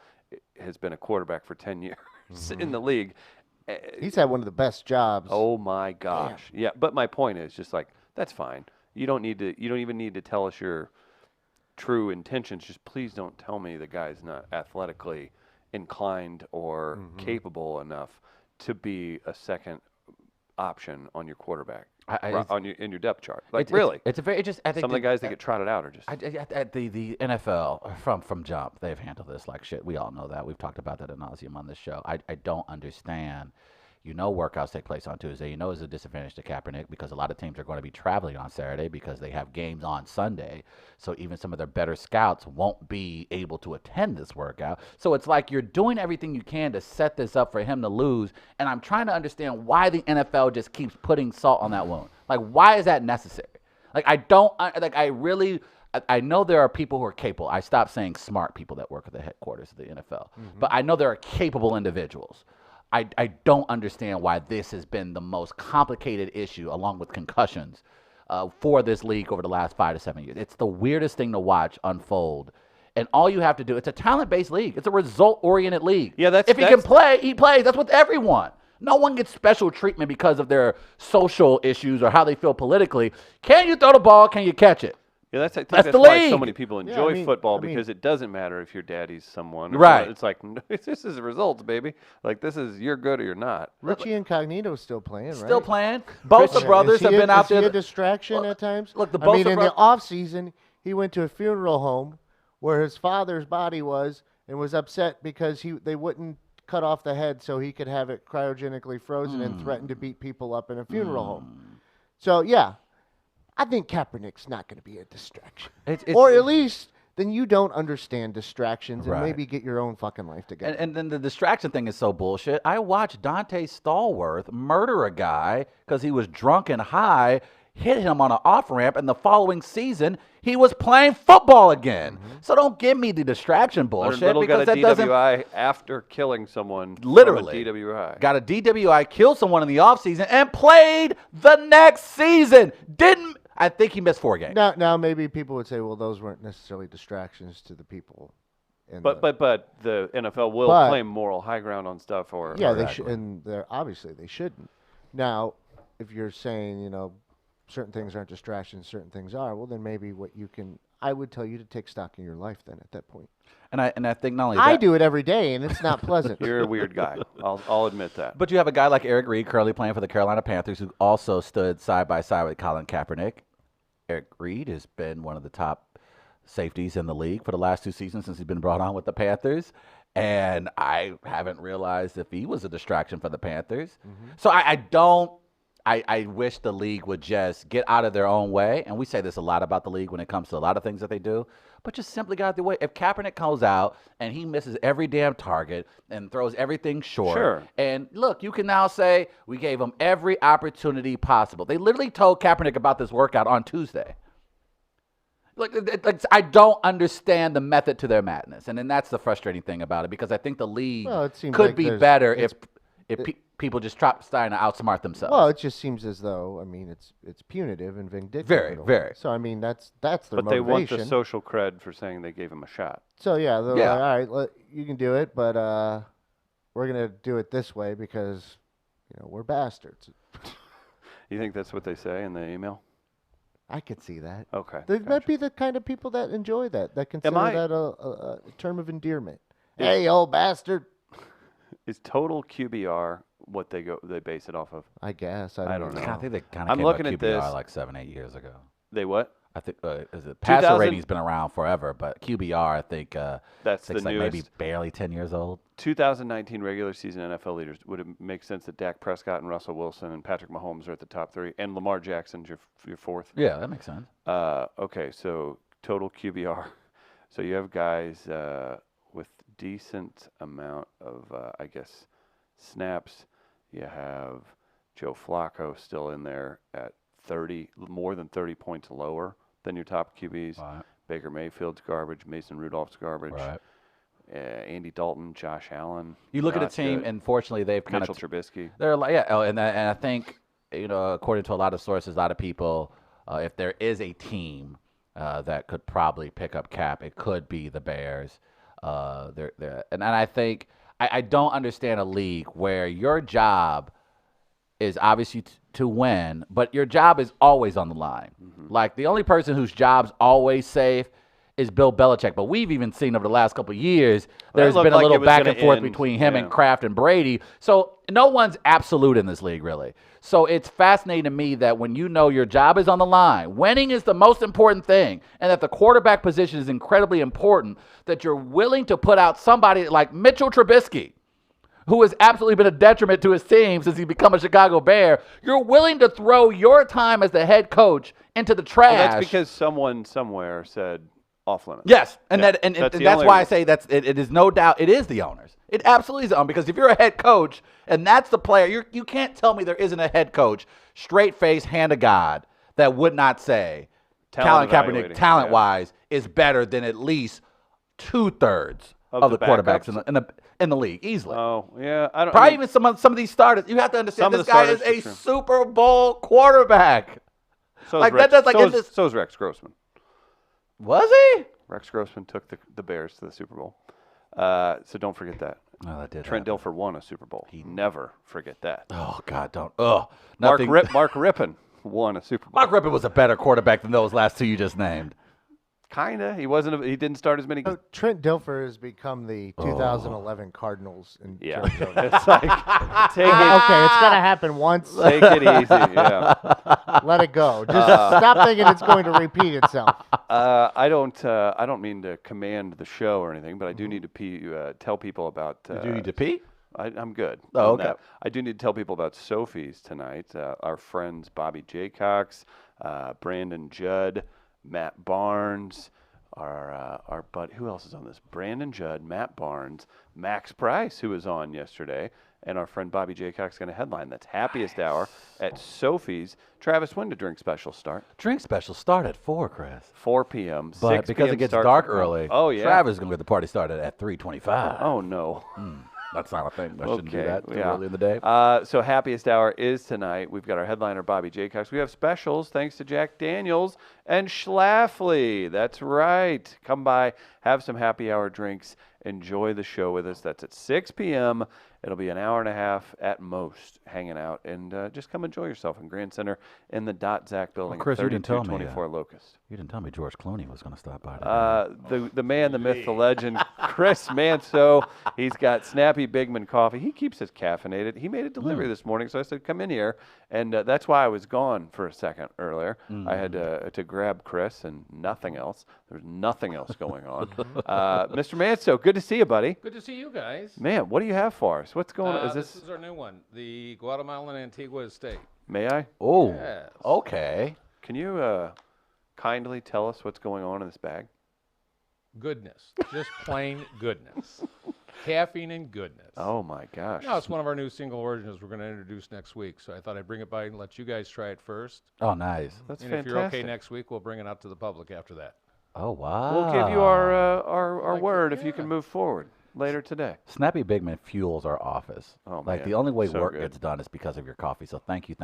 has been a quarterback for 10 years in the league. He's had one of the best jobs. Oh my gosh. Damn. Yeah, but my point is just like, that's fine. You don't even need to tell us your true intentions. Just please don't tell me the guy's not athletically inclined or capable enough to be a second option on your quarterback. In your depth chart, like really, it's a very just. I think some of the guys that get trotted out are just. At the NFL from jump, they've handled this like shit. We all know that. We've talked about that ad nauseum on this show. I don't understand. Workouts take place on Tuesday. It's a disadvantage to Kaepernick because a lot of teams are going to be traveling on Saturday because they have games on Sunday. So even some of their better scouts won't be able to attend this workout. So it's like you're doing everything you can to set this up for him to lose. And I'm trying to understand why the NFL just keeps putting salt on that wound. Like, why is that necessary? Like, I know there are people who are capable. I stopped saying smart people that work at the headquarters of the NFL. But I know there are capable individuals. I don't understand why this has been the most complicated issue, along with concussions, for this league over the last 5 to 7 years. It's the weirdest thing to watch unfold. And all you have to do, it's a talent-based league. It's a result-oriented league. Yeah, if he can play, he plays. That's with everyone. No one gets special treatment because of their social issues or how they feel politically. Can you throw the ball? Can you catch it? Yeah, that's the why league. so many people enjoy football because it doesn't matter if your daddy's someone. Right. It's like, this is the results, baby. Like, this is you're good or you're not. Richie Incognito's still playing, right? Still playing. Both the brothers have been out there. Is he a distraction at times? Look, in the off-season, he went to a funeral home where his father's body was and was upset because they wouldn't cut off the head so he could have it cryogenically frozen and threatened to beat people up in a funeral home. So, yeah. I think Kaepernick's not going to be a distraction. Or at least then you don't understand distractions and maybe get your own fucking life together. And then the distraction thing is so bullshit. I watched Dante Stallworth murder a guy because he was drunk and high, hit him on an off-ramp, and the following season he was playing football again. So don't give me the distraction bullshit because that doesn't. DWI after killing someone. Literally, DWI got a DWI, killed someone in the offseason, and played the next season. I think he missed 4 games. Now maybe people would say, well, those weren't necessarily distractions to the people. But the NFL will claim moral high ground on stuff. They should, and obviously they shouldn't. Now, if you're saying certain things aren't distractions, certain things are, well then maybe I would tell you to take stock in your life then at that point. And I think not only that, I do it every day, and it's not pleasant. You're a weird guy. I'll admit that. But you have a guy like Eric Reid currently playing for the Carolina Panthers who also stood side by side with Colin Kaepernick. Eric Reid has been one of the top safeties in the league for the last 2 seasons since he's been brought on with the Panthers. And I haven't realized if he was a distraction for the Panthers. So I wish the league would just get out of their own way. And we say this a lot about the league when it comes to a lot of things that they do. But just simply get out of the way. If Kaepernick comes out and he misses every damn target and throws everything short. Sure. And look, you can now say we gave him every opportunity possible. They literally told Kaepernick about this workout on Tuesday. Like, I don't understand the method to their madness. And then that's the frustrating thing about it because I think the league could be better if people just starting to outsmart themselves. Well, it just seems as though, it's punitive and vindictive. Very, very. So, that's their motivation. But they want the social cred for saying they gave him a shot. So, they're like, all right, you can do it, but we're going to do it this way because, we're bastards. You think that's what they say in the email? I could see that. Okay. They might be the kind of people that enjoy that consider that a term of endearment. Hey, old bastard. Is total QBR what they base it off of? I guess. I don't know. I think they kind of came up with QBR like 7-8 years ago. They what? I think passer rating's been around forever, but QBR, I think that's the like newest. Maybe barely 10 years old. 2019 regular season NFL leaders. Would it make sense that Dak Prescott and Russell Wilson and Patrick Mahomes are at the top 3, and Lamar Jackson's your 4th? Yeah, that makes sense. Okay, so total QBR. So you have guys with decent amount of, snaps. You have Joe Flacco still in there at more than 30 points lower than your top QBs. Right. Baker Mayfield's garbage. Mason Rudolph's garbage. Right. Andy Dalton, Josh Allen. You look at a team, and fortunately, they've kind Mitchell Trubisky. They're like, and I think according to a lot of sources, a lot of people, if there is a team that could probably pick up Cap. It could be the Bears. And I think I don't understand a league where your job is obviously to win, but your job is always on the line. Like the only person whose job's always safe is Bill Belichick. But we've even seen over the last couple of years, there's been a like little it was back gonna and forth end. between him Yeah. and Kraft and Brady. So no one's absolute in this league, really. So it's fascinating to me that when you know your job is on the line, winning is the most important thing, and that the quarterback position is incredibly important, that you're willing to put out somebody like Mitchell Trubisky, who has absolutely been a detriment to his team since he's become a Chicago Bear. You're willing to throw your time as the head coach into the trash. Well, that's because someone somewhere said off limits. Yes, and Yeah, and that's the that's only why I reason. say it is no doubt it is the owners. It absolutely is the owner, because if you're a head coach and that's the player, you can't tell me there isn't a head coach, straight face, hand of God, that would not say Talent Colin Kaepernick, evaluating, talent yeah. wise, is better than at least 2/3 of the the quarterbacks backups? in the league easily. Oh, yeah. I don't. Probably I mean, even some of these starters. You have to understand Some of this the guy is starters a are true. Super Bowl quarterback. so is like, Rex, that does, like, so in is- this- so is Rex Grossman. Was he? Rex Grossman took the Bears to the Super Bowl. So don't forget that. No, that did. Trent happen. Dilfer won a Super Bowl. Never forget that. Oh God, don't. Oh, Mark nothing. Mark Rippon won a Super Bowl. Mark Rippon was a better quarterback than those last two you just named. Kinda. He wasn't. He didn't start as many. So Trent Dilfer has become the 2011 Cardinals. In Yeah. terms of- It's like take it, Okay, it's got to happen once. take it easy. Yeah. Let it go. Just stop thinking it's going to repeat itself. I don't mean to command the show or anything, but I do need to tell people about. Did you need to pee? I'm good. Oh, on okay. that. I do need to tell people about Sophie's tonight. Our friends Bobby Jaycox, Brandon Judd, Matt Barnes, our bud. Who else is on this? Brandon Judd, Matt Barnes, Max Price, who was on yesterday, and our friend Bobby Jaycox going to headline. That's Happiest Hour at Sophie's. Travis, when do drink specials start? Drink special start at 4, Chris. 4 p.m. But 6 because p.m. it gets start dark for- early, Oh yeah. Travis is gonna get the party started at 3:25. Oh no. That's not a thing. I shouldn't do Okay, that too yeah. early in the day. So Happiest Hour is tonight. We've got our headliner, Bobby Jaycox. We have specials thanks to Jack Daniels and Schlafly. That's right. Come by, have some happy hour drinks, enjoy the show with us. That's at 6 p.m. It'll be an hour and a half at most hanging out. And just come enjoy yourself in Grand Center in the Zach building Chris, at you didn't tell me, 3224 Locust. You didn't tell me George Clooney was gonna stop by today. The man, the myth, the legend, Chris Manso. He's got Snappy Bigman coffee. He keeps us caffeinated. He made a delivery this morning, so I said, come in here. And that's why I was gone for a second earlier. I had to grab Chris and nothing else. There's nothing else going on. Mr. Manso, good to see you, buddy. Good to see you guys. Man, what do you have for us? What's going on? Is This is our new one, the Guatemalan Antigua Estate. May I? Oh, Yes. okay. Can you kindly tell us what's going on in this bag? Goodness, just plain goodness. Caffeine and goodness. Oh, my gosh. No, it's one of our new single origins we're going to introduce next week. So I thought I'd bring it by and let you guys try it first. Oh, nice. That's And fantastic. if you're okay next week, we'll bring it out to the public after that. Oh, wow. We'll give you our Like, word if you yeah. can move forward later today. Snappy Bigman fuels our office. Oh, like man. the only way So work good. gets done is because of your coffee. So thank you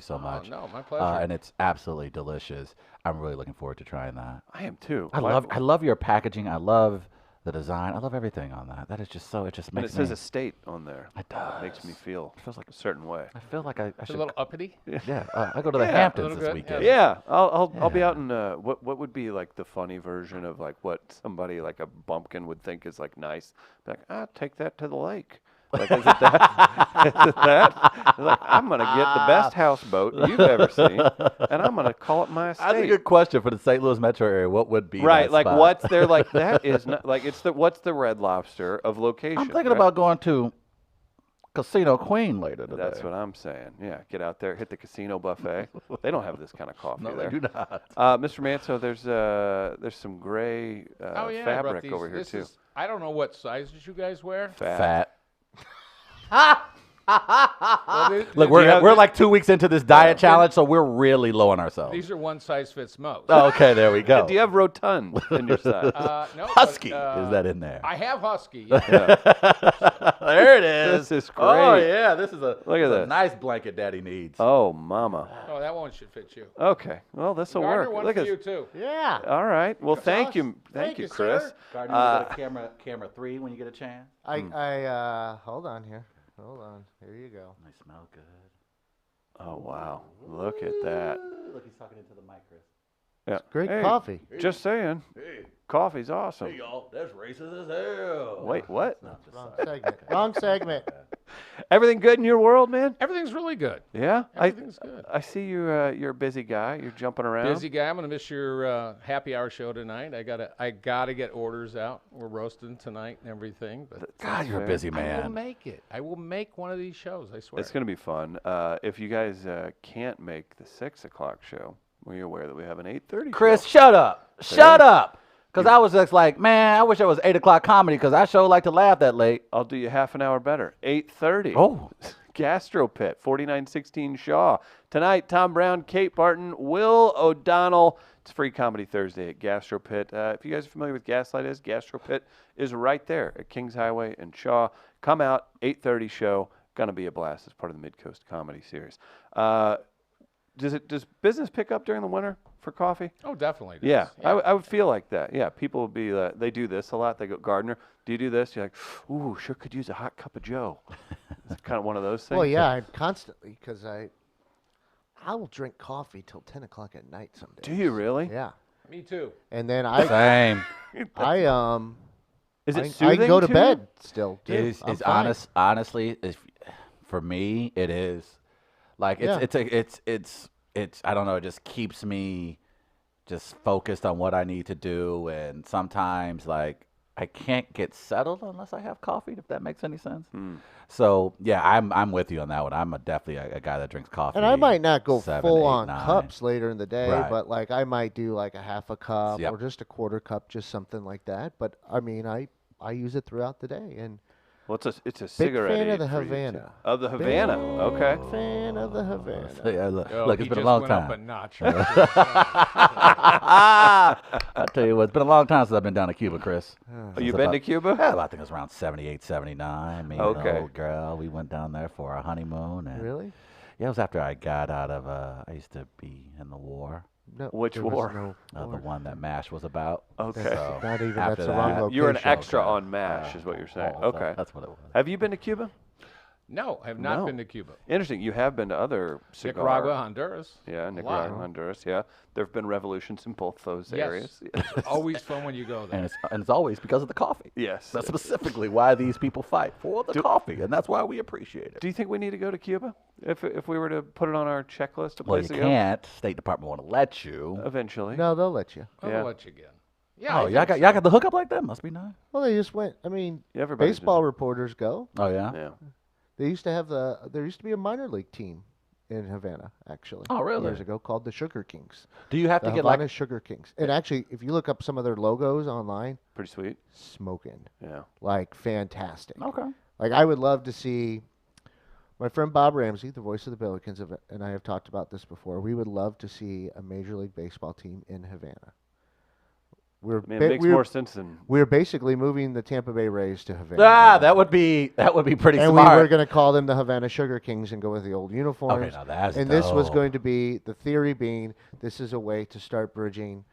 so much. Oh, no, my pleasure. And it's absolutely delicious. I'm really looking forward to trying that. I am too. I love your packaging. I love the design. I love everything on that. That is just so. It just And makes it says me. estate on there. It does. Makes me feel feels like a certain way. I feel like I It's a should. little uppity. Yeah, I go to the Yeah, Hamptons little this bit, weekend. Yeah, I'll be Yeah. out in what would be like the funny version of like what somebody like a bumpkin would think is like nice. Be like, take that to the lake. Like, is it that? Is it that? It's like, I'm gonna get the best houseboat you've ever seen, and I'm gonna call it my estate. That's a good question for the St. Louis metro area. What would be Right, that like spot? what's there like that is not like it's the what's the Red Lobster of location. I'm thinking right? about going to Casino Queen later today. That's what I'm saying. Yeah, get out there, hit the casino buffet. They don't have this kind of coffee No, there. they do not. Mr. Manso, there's some gray Oh, yeah, I brought fabric these. over here This too. is- I don't know what sizes you guys wear. Fat. Fat. Look, we're like 2 weeks into this diet challenge, so we're really low on ourselves. These are one size fits most. Oh, okay, there we go. Do you have rotund in your side? No, Husky, but, is that in there? I have Husky. Yeah. There it is. This is great. Oh, yeah, this is a this. nice blanket Daddy needs. Oh, mama. Oh, that one should fit you. Okay. Well, this will Gardner, work. one Look for at you too. Yeah. All right. Well, thank Josh. you. Thank Thank you, you, Chris. sir. Gardner, you go to camera 3 when you get a chance. I hold on here. Hold on. Here you go. They smell good. Oh, wow. Look at that. Look, he's talking into the mic, Chris. Yeah. Great Hey, coffee. Just saying. Hey, Coffee's awesome. y'all, that's racist as hell. Wait, what? No, just Wrong sorry. segment. Wrong segment. Everything good in your world, man? Everything's really good. Yeah. Everything's good. I see you. You're a busy guy. You're jumping around. Busy guy. I'm gonna miss your happy hour show tonight. I gotta get orders out. We're roasting tonight and everything. But God, you're a fair. busy I will man. make it. I will make one of these shows. I swear. It's going to be fun. If you guys can't make the 6 o'clock show, well, you're aware that we have an 8:30 Chris, show. shut up. Shut up. Because I was just like, man, I wish it was 8 o'clock comedy because I sure like to laugh that late. I'll do you half an hour better. 8:30. Oh. Gastro Pit, 4916 Shaw. Tonight, Tom Brown, Kate Barton, Will O'Donnell. It's Free Comedy Thursday at Gastro Pit. If you guys are familiar with Gaslight is, Gastro Pit is right there at Kings Highway and Shaw. Come out, 8:30 show. Gonna be a blast as part of the Mid-Coast Comedy Series. Does business pick up during the winter for coffee? Oh, definitely. Does. Yeah, I would feel like that. Yeah, people would be, they do this a lot. They go, Gardner, do you do this? You're like, ooh, sure could use a hot cup of Joe. It's kind of one of those things. Well, yeah, I'm constantly because I will drink coffee till 10 o'clock at night some days. Do you really? Yeah, Me too. and then I Same. Is it I soothing can go to you? bed still. Too. Is I'm fine. honestly, for me, it is like it's I don't know, it just keeps me just focused on what I need to do, and sometimes like I can't get settled unless I have coffee, if that makes any sense. So yeah, I'm with you on that one. I'm definitely a guy that drinks coffee. And I might not go 7, full 8, on 9. cups later in the day, Right. but like I might do like a half a cup Yep. or just a quarter cup, just something like that. But I mean, I use it throughout the day, and Well, it's a cigarette. fan of aid the for you, too. Havana. Of the Havana. Okay. fan of the Havana. So, yeah, look, Oh, look, he it's been a just long went up a time. notch. I tell you what, it's been a long time since I've been down to Cuba, Chris. Oh, you been to Cuba? Yeah, I think it was around 78, 79. Me and Okay. an old girl, we went down there for our honeymoon. And Really? Yeah, it was after I got out of, I used to be in the war, No. Which there was war? no the war. one that MASH was about. Okay. So Not even. after That's the wrong that- location. You're an extra Okay. on MASH, is what you're saying. Oh, Okay. That's what it was. Have you been to Cuba? No, I have not No. been to Cuba. Interesting. You have been to other cigar. Nicaragua, Honduras. Yeah, A Nicaragua, lot. Honduras. Yeah, there have been revolutions in both those Yes. areas. Always fun when you go there. And it's always because of the coffee. Yes. That's specifically why these people fight for the coffee, and that's why we appreciate it. Do you think we need to go to Cuba if we were to put it on our checklist of Well, you places to can't. State Department won't let you. go? Eventually. No, they'll let you. I'll Yeah. let you again. Yeah. Oh, y'all got the hookup like that? Must be nice. Well, they just went. I mean, Yeah, everybody's baseball doing reporters go. Oh yeah. it. Yeah. They used to have there used to be a minor league team in Havana, actually. Oh, really? Years ago, called the Sugar Kings. Do you have The to get Havana like? Sugar Kings. And actually, if you look up some of their logos online, Pretty sweet. smoking, Yeah. like fantastic. Okay. Like I would love to see my friend Bob Ramsey, the voice of the Billikens, and I have talked about this before. We would love to see a Major League Baseball team in Havana. I mean, it makes more sense than. We're basically moving the Tampa Bay Rays to Havana. Ah, that would be pretty and smart. we were going to call them the Havana Sugar Kings and go with the old uniforms. Okay, now that's and this was dope. going to be the theory being this is a way to start bridging,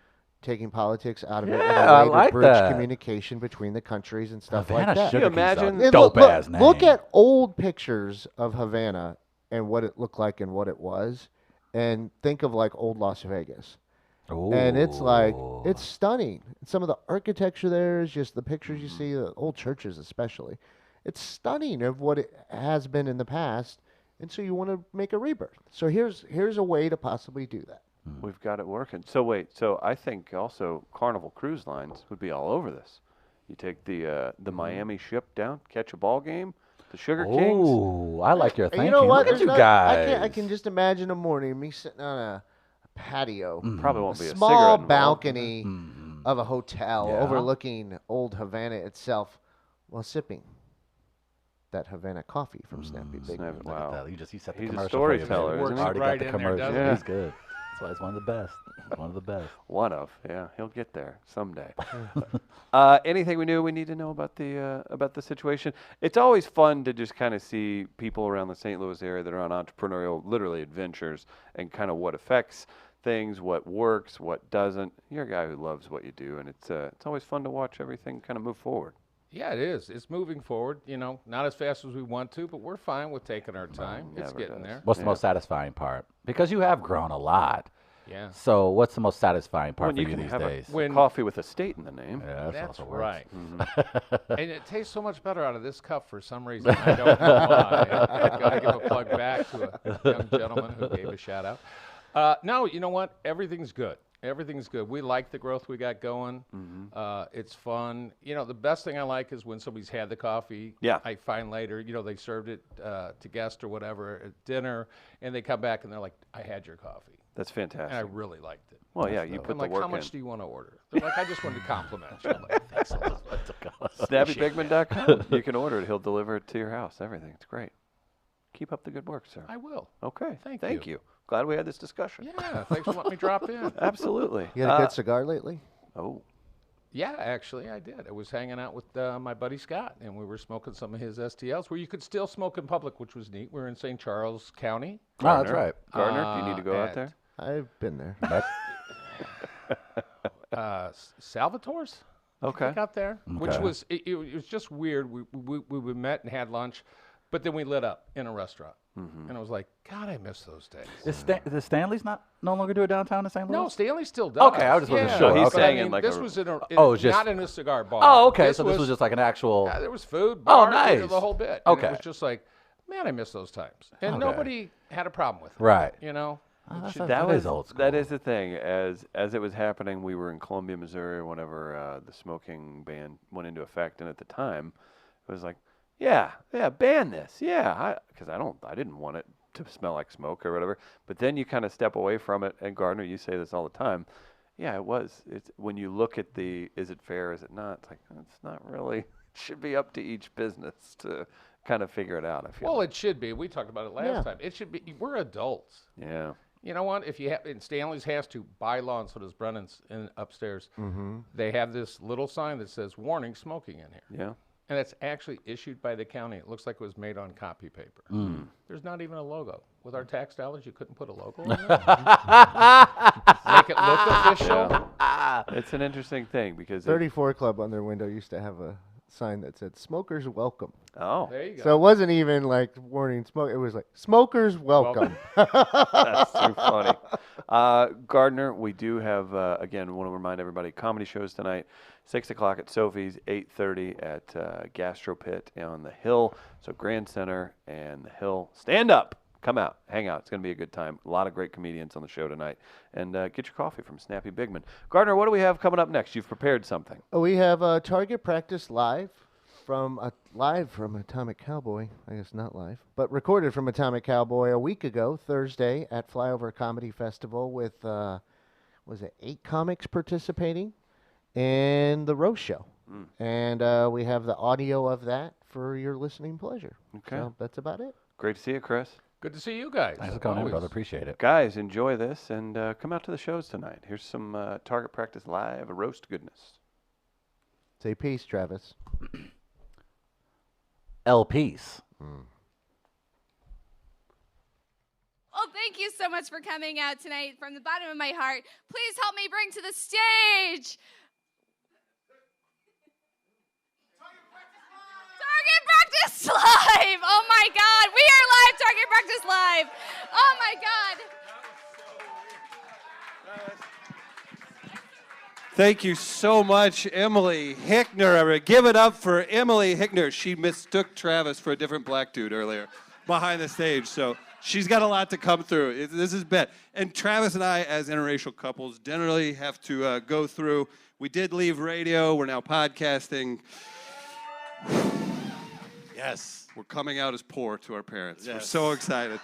taking politics out of it, and Yeah, a I way like to bridge that. communication between the countries and stuff Havana like that. Sugar you Kings, though. imagine- And Dope look, ass name. look at old pictures of Havana and what it looked like and what it was, and think of like old Las Vegas. And it's like it's stunning. Some of the architecture there is just the pictures you see, the old churches especially. It's stunning of what it has been in the past, and so you want to make a rebirth. So here's a way to possibly do that. We've got it working. So wait. So I think also Carnival Cruise Lines would be all over this. You take the Miami ship down, catch a ball game, the Sugar Kings. Oh, I like your And thinking. you know what? Look at There's you not- guys. I can just imagine a morning me sitting on a patio, Probably a won't be a small cigarette involved. balcony Mm-hmm. of a hotel Yeah. overlooking old Havana itself, while sipping that Havana coffee from Snappy Bigman. Look at that. You set the He's a commercial storyteller, for you. isn't he? Already Right got the in there, commercial. doesn't he? He's good. That's why it's one of the best. One of the best. Yeah, he'll get there someday. Anything we need to know about the situation? It's always fun to just kind of see people around the St. Louis area that are on entrepreneurial, literally adventures, and kind of what affects things, what works, what doesn't. You're a guy who loves what you do, and it's always fun to watch everything kind of move forward. Yeah, it is. It's moving forward. Not as fast as we want to, but we're fine with taking our time. It's getting there. What's the most satisfying part? Because you have grown a lot. Yeah. So what's the most satisfying part for you can these have days? a coffee with a state in the name. Yeah, That's also works. right. And it tastes so much better out of this cup for some reason. I don't know why. I've got to give a plug back to a young gentleman who gave a shout out. No, you know what? Everything's good. Everything's good. We like the growth we got going. It's fun. The best thing I like is when somebody's had the coffee. Yeah. I find later, they served it to guests or whatever at dinner, and they come back and they're like, I had your coffee. That's fantastic. And I really liked it. Well, yeah, you put I'm the like, work how much in. do you want to order? They're like, I just wanted to compliment you. I'm like, thanks a lot. SnappyBigman.com. You can order it. He'll deliver it to your house. Everything. It's great. Keep up the good work, sir. I will. Okay. Thank you. Glad we had this discussion. Yeah, thanks for letting me drop in. Absolutely. You had a good cigar lately? Oh. Yeah, actually, I did. I was hanging out with my buddy Scott, and we were smoking some of his STLs where you could still smoke in public, which was neat. We're in St. Charles County. Oh, that's right. Gardner, do you need to go out there? I've been there. Salvatore's. Okay. Out there, which Okay. was it was just weird. We met and had lunch, but then we lit up in a restaurant, and I was like, God, I miss those days. Does Stanley's no longer do it downtown in St. Louis? No, Stanley still does. Okay, I just wasn't Yeah, sure. So he's Okay. saying I in mean, like this a- was in a just- not in a cigar bar. Oh, okay. So this was just like an actual. Yeah, there was food. Oh, bar, nice. The whole bit. And Okay. it was just like, man, I miss those times, and Okay. nobody had a problem with it. Right. Oh, That is old school. That is the thing. As it was happening, we were in Columbia, Missouri, whenever the smoking ban went into effect, and at the time, it was like, yeah, ban this, because I didn't want it to smell like smoke or whatever. But then you kind of step away from it, and Gardner, you say this all the time. Yeah, it was. It's when you look at is it fair, is it not? It's like it's not really. It should be up to each business to kind of figure it out. I feel. well, it should be. We talked about it last time. It should be. We're adults. Yeah. You know what? If you have, and Stanley's has to, by law, and so does Brennan's upstairs. They have this little sign that says "Warning: Smoking" in here, Yeah. and it's actually issued by the county. It looks like it was made on copy paper. There's not even a logo. With our tax dollars, you couldn't put a logo on there. Make it look official. It's an interesting thing because 34 Club on their window used to have a sign that said "Smokers Welcome." There you go. So it wasn't even like warning smoke. It was like "Smokers Welcome." That's too funny. Gardner, we do have, again, want to remind everybody, comedy shows tonight, 6 o'clock at Sophie's, 8:30 at Gastro Pit on the Hill. So Grand Center and the Hill. Stand up. Come out. Hang out. It's going to be a good time. A lot of great comedians on the show tonight. And get your coffee from Snappy Bigman. Gardner, what do we have coming up next? You've prepared something. We have Target Practice live from Atomic Cowboy. I guess not live, but recorded from Atomic Cowboy a week ago, Thursday at Flyover Comedy Festival with was it 8 comics participating and the roast show. And we have the audio of that for your listening pleasure. Okay. So that's about it. Great to see you, Chris. Good to see you guys. Thanks for coming in, Always. brother. Appreciate it. Guys, enjoy this and come out to the shows tonight. Here's some Target Practice Live roast goodness. Say peace, Travis. L Peace. Well, thank you so much for coming out tonight from the bottom of my heart. Please help me bring to the stage Target Practice Live. Oh my God, we are live, Target Practice Live. Oh my God. Thank you so much, Emily Hickner. Give it up for Emily Hickner. She mistook Travis for a different black dude earlier behind the stage, so she's got a lot to come through. This is bad. And Travis and I, as interracial couples, generally have to go through. We did leave radio. We're now podcasting. Yes. We're coming out as poor to our parents. Yes. We're so excited.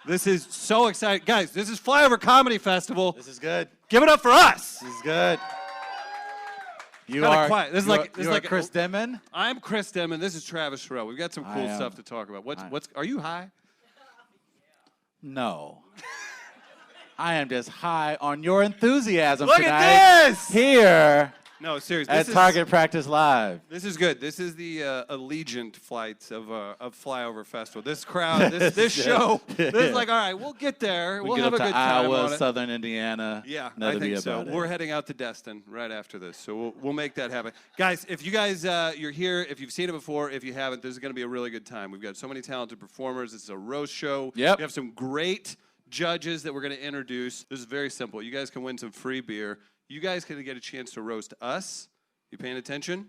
This is so exciting. Guys, this is Flyover Comedy Festival. This is good. Give it up for us. This is good. You Kinda are quiet. This is like Chris Denman. I'm Chris Denman. This is Travis Terrell. We've got some cool stuff to talk about. Are you high? No. I am just high on your enthusiasm Look tonight. at this! Here No, seriously. at Target Practice Live. This is good. This is the Allegiant flights of Flyover Festival. This crowd, this show, this is like, all right, we'll get there. We'll get have up a to good time Iowa, on it. Southern Indiana. Yeah, That'll I think be so. about it. We're heading out to Destin right after this, so we'll make that happen. Guys, if you guys, you're here, if you've seen it before, if you haven't, this is going to be a really good time. We've got so many talented performers. This is a roast show. Yep. We have some great judges that we're going to introduce. This is very simple. You guys can win some free beer. You guys can get a chance to roast us. You paying attention?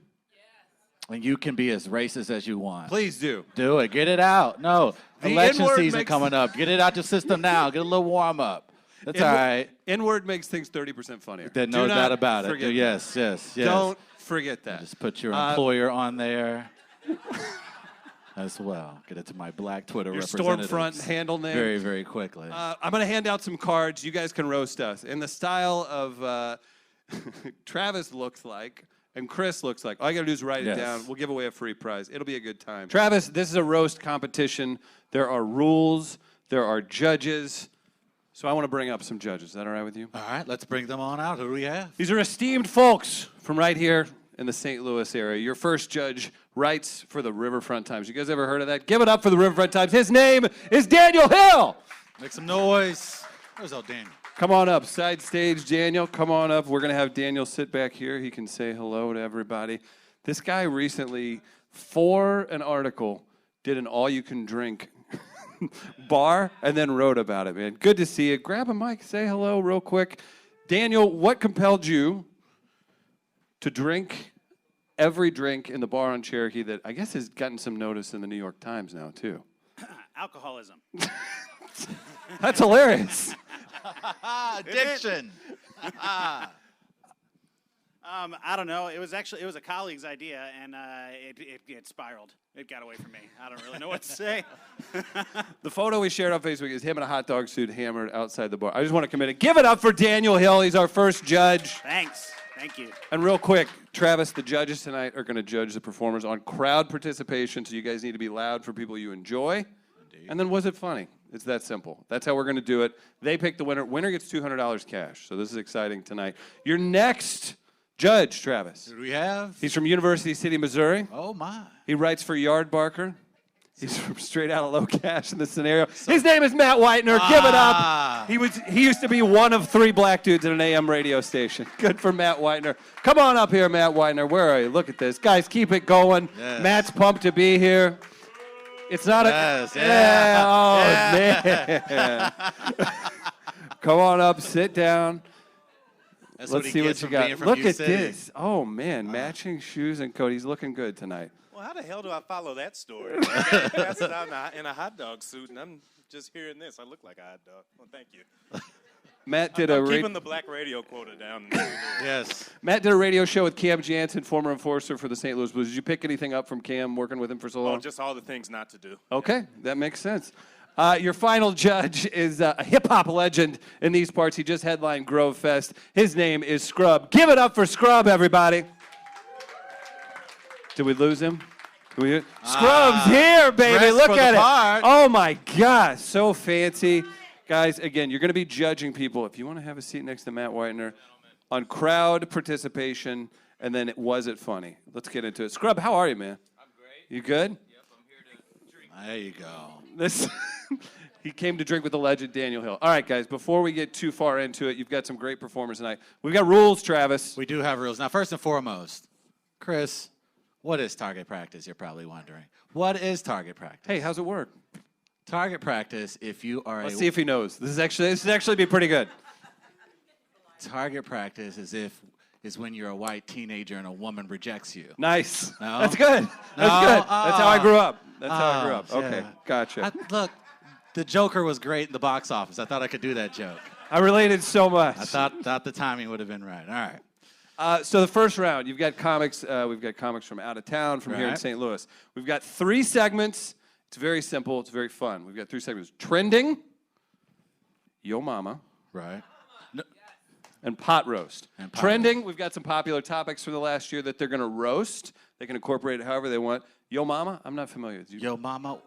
And you can be as racist as you want. Please do. Do it. Get it out. No. The Election N-word season makes- coming up. Get it out your system now. Get a little warm up. That's all right. N-word makes things 30% funnier. There's Do no not doubt about it. forget that. Yes. Don't forget that. Just put your employer on there as well. Get it to my black Twitter Your representatives. Stormfront handle name. Very, very quickly. I'm going to hand out some cards. You guys can roast us in the style of Travis looks like and Chris looks like. All you got to do is write it down. We'll give away a free prize. It'll be a good time. Travis, this is a roast competition. There are rules. There are judges. So I want to bring up some judges. Is that all right with you? All right, let's bring them on out. Who do we have? These are esteemed folks from right here in the St. Louis area. Your first judge writes for the Riverfront Times. You guys ever heard of that? Give it up for the Riverfront Times. His name is Daniel Hill. Make some noise. Where's old Daniel? Come on up, side stage, Daniel. Come on up. We're going to have Daniel sit back here. He can say hello to everybody. This guy recently, for an article, did an all-you-can-drink bar and then wrote about it, man. Good to see you. Grab a mic, say hello real quick. Daniel, what compelled you to drink every drink in the bar on Cherokee that I guess has gotten some notice in the New York Times now, too? Alcoholism. That's hilarious. Addiction. I don't know. It was a colleague's idea, and it spiraled. It got away from me. I don't really know what to say. The photo we shared on Facebook is him in a hot dog suit hammered outside the bar. I just want to commit it. Give it up for Daniel Hill. He's our first judge. Thanks. Thank you. And real quick, Travis, the judges tonight are going to judge the performers on crowd participation, so you guys need to be loud for people you enjoy. Indeed. And then was it funny? It's that simple. That's how we're going to do it. They pick the winner. Winner gets $200 cash, so this is exciting tonight. Your next judge, Travis. Who do we have? He's from University City, Missouri. Oh, my. He writes for Yard Barker. He's from Straight Outta Low Cash in this scenario. His name is Matt Whitener. Give it up. He used to be one of 3 black dudes at an AM radio station. Good for Matt Whitener. Come on up here, Matt Whitener. Where are you? Look at this. Guys, keep it going. Yes. Matt's pumped to be here. It's not Yes, a... yeah. man. Come on up. Sit down. That's Let's what he see what gets you from got. being from Look U at City. this. Oh, man. Matching shoes and coat. He's looking good tonight. Well, how the hell do I follow that story? That's out in a hot dog suit, and I'm just hearing this. I look like a hot dog. Well, thank you. Matt did I'm keeping the black radio quota down. Yes. Matt did a radio show with Cam Jansen, former enforcer for the St. Louis Blues. Did you pick anything up from Cam working with him for so long? Oh, just all the things not to do. Okay, that makes sense. Your final judge is a hip-hop legend in these parts. He just headlined Grove Fest. His name is Scrub. Give it up for Scrub, everybody. Did we lose him? Scrub's here, baby. dressed Look for the at it. part. Oh, my gosh. So fancy. Guys, again, you're going to be judging people. If you want to have a seat next to Matt Whitener on crowd participation, and then was it funny? Let's get into it. Scrub, how are you, man? I'm great. You good? Yep, I'm here to drink. There you go. This he came to drink with the legend Daniel Hill. All right, guys, before we get too far into it, you've got some great performers tonight. We've got rules, Travis. We do have rules. Now, first and foremost, Chris, what is target practice? You're probably wondering. What is target practice? Hey, how's it work? Target practice, if you are Let's see if he knows. This should actually be pretty good. Target practice is when you're a white teenager and a woman rejects you. Nice. No? That's good. That's No? good. That's how I grew up. That's how I grew up. yeah. Okay, gotcha. Look, the Joker was great in the box office. I thought I could do that joke. I related so much. I thought the timing would have been right. All right. So the first round, you've got comics. We've got comics from out of town, from here in Right. St. Louis. We've got 3 segments. It's very simple. It's very fun. We've got 3 segments. Trending, Yo Mama, Right. No, and pot roast. And pot Trending, we've got some popular topics from the last year that they're going to roast. They can incorporate it however they want. Yo Mama, I'm not familiar with you. Yo Mama.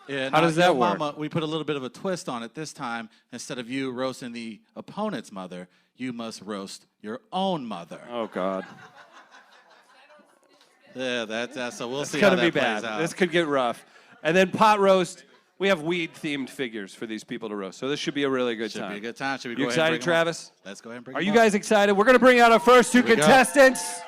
Yeah, How does that Yo work? Mama, we put a little bit of a twist on it this time. Instead of you roasting the opponent's mother, you must roast your own mother. Oh, God. Yeah, that's so we'll It's see going how to be that plays bad. out. This could get rough. And then pot roast, we have weed-themed figures for these people to roast. So this should be a really good Should time. be a good time. Should we You go ahead and excited, bring 'em up? Travis? Let's go ahead and bring Are 'em you up. guys excited? We're going to bring out our first two Here we go. contestants.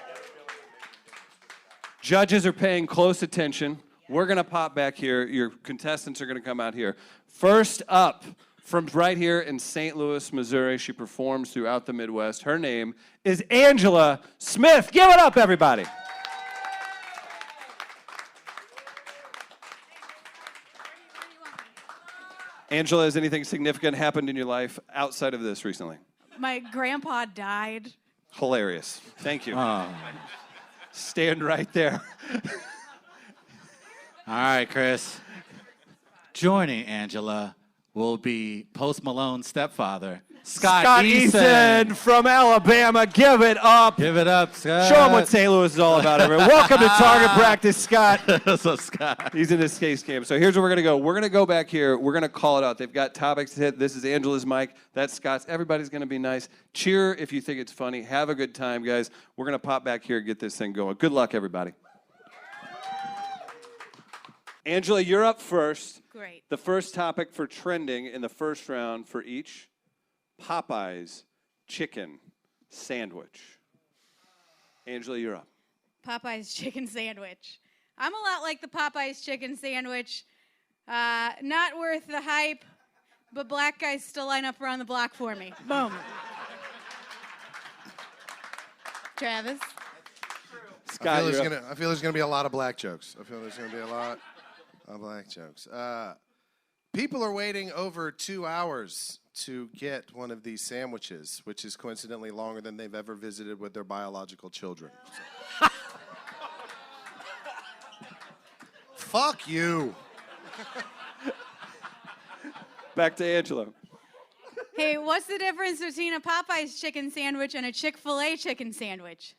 Judges are paying close attention. We're going to pop back here. Your contestants are going to come out here. First up, from right here in St. Louis, Missouri, she performs throughout the Midwest. Her name is Angela Smith. Give it up, everybody. Angela, has anything significant happened in your life outside of this recently? My grandpa died. Hilarious. Thank you. Oh. Stand right there. All right, Chris. Joining Angela will be Post Malone's stepfather, Scott Eason. from Alabama. Give it up. Give it up, Scott. Show him what St. Louis is all about, everyone. Welcome to Target Practice, Scott. So, Scott. He's in his case game. So here's where we're going to go. We're going to go back here. We're going to call it out. They've got topics to hit. This is Angela's mic. That's Scott's. Everybody's going to be nice. Cheer if you think it's funny. Have a good time, guys. We're going to pop back here and get this thing going. Good luck, everybody. Angela, you're up first. Great. The first topic for trending in the first round for each, Popeye's chicken sandwich. Angela, you're up. Popeye's chicken sandwich. I'm a lot like the Popeye's chicken sandwich. Not worth the hype, but black guys still line up around the block for me. Boom. Travis? Scott, I feel there's gonna be a lot of black jokes. I feel there's gonna be a lot of black jokes. People are waiting over 2 hours to get one of these sandwiches, which is coincidentally longer than they've ever visited with their biological children. So. Fuck you. Back to Angela. Hey, what's the difference between a Popeye's chicken sandwich and a Chick-fil-A chicken sandwich?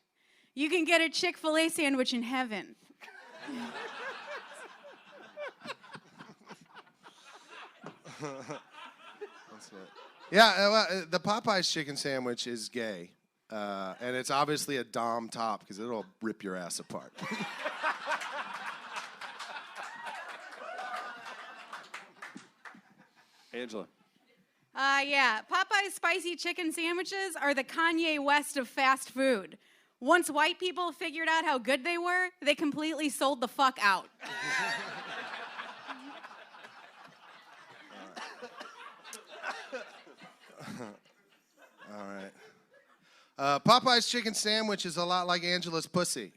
You can get a Chick-fil-A sandwich in heaven. Yeah, the Popeye's chicken sandwich is gay, and it's obviously a Dom top because it'll rip your ass apart. Angela. Yeah, Popeye's spicy chicken sandwiches are the Kanye West of fast food. Once white people figured out how good they were, they completely sold the fuck out. All right. Popeye's chicken sandwich is a lot like Angela's pussy.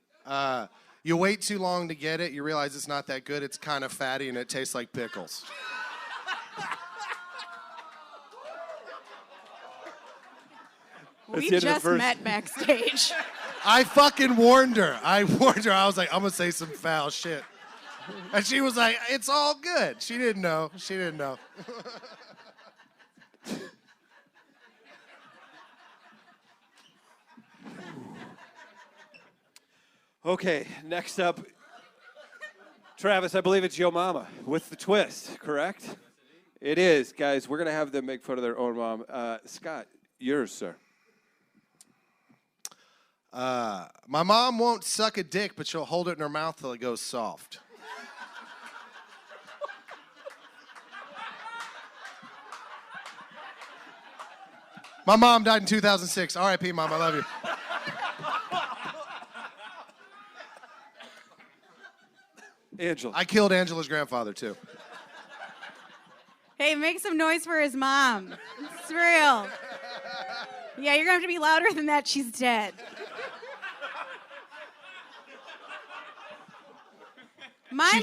You wait too long to get it, you realize it's not that good, it's kind of fatty, and it tastes like pickles. We just met backstage. I fucking warned her. I was like, I'm going to say some foul shit. And she was like, it's all good. She didn't know. Okay, next up, Travis, I believe it's Yo Mama with the twist, correct? It is, guys. We're going to have them make fun of their own mom. Scott, yours, sir. My mom won't suck a dick, but she'll hold it in her mouth till it goes soft. My mom died in 2006. R.I.P. Mom, I love you. Angela. I killed Angela's grandfather, too. Hey, make some noise for his mom. It's real. Yeah, you're going to have to be louder than that. She's dead. My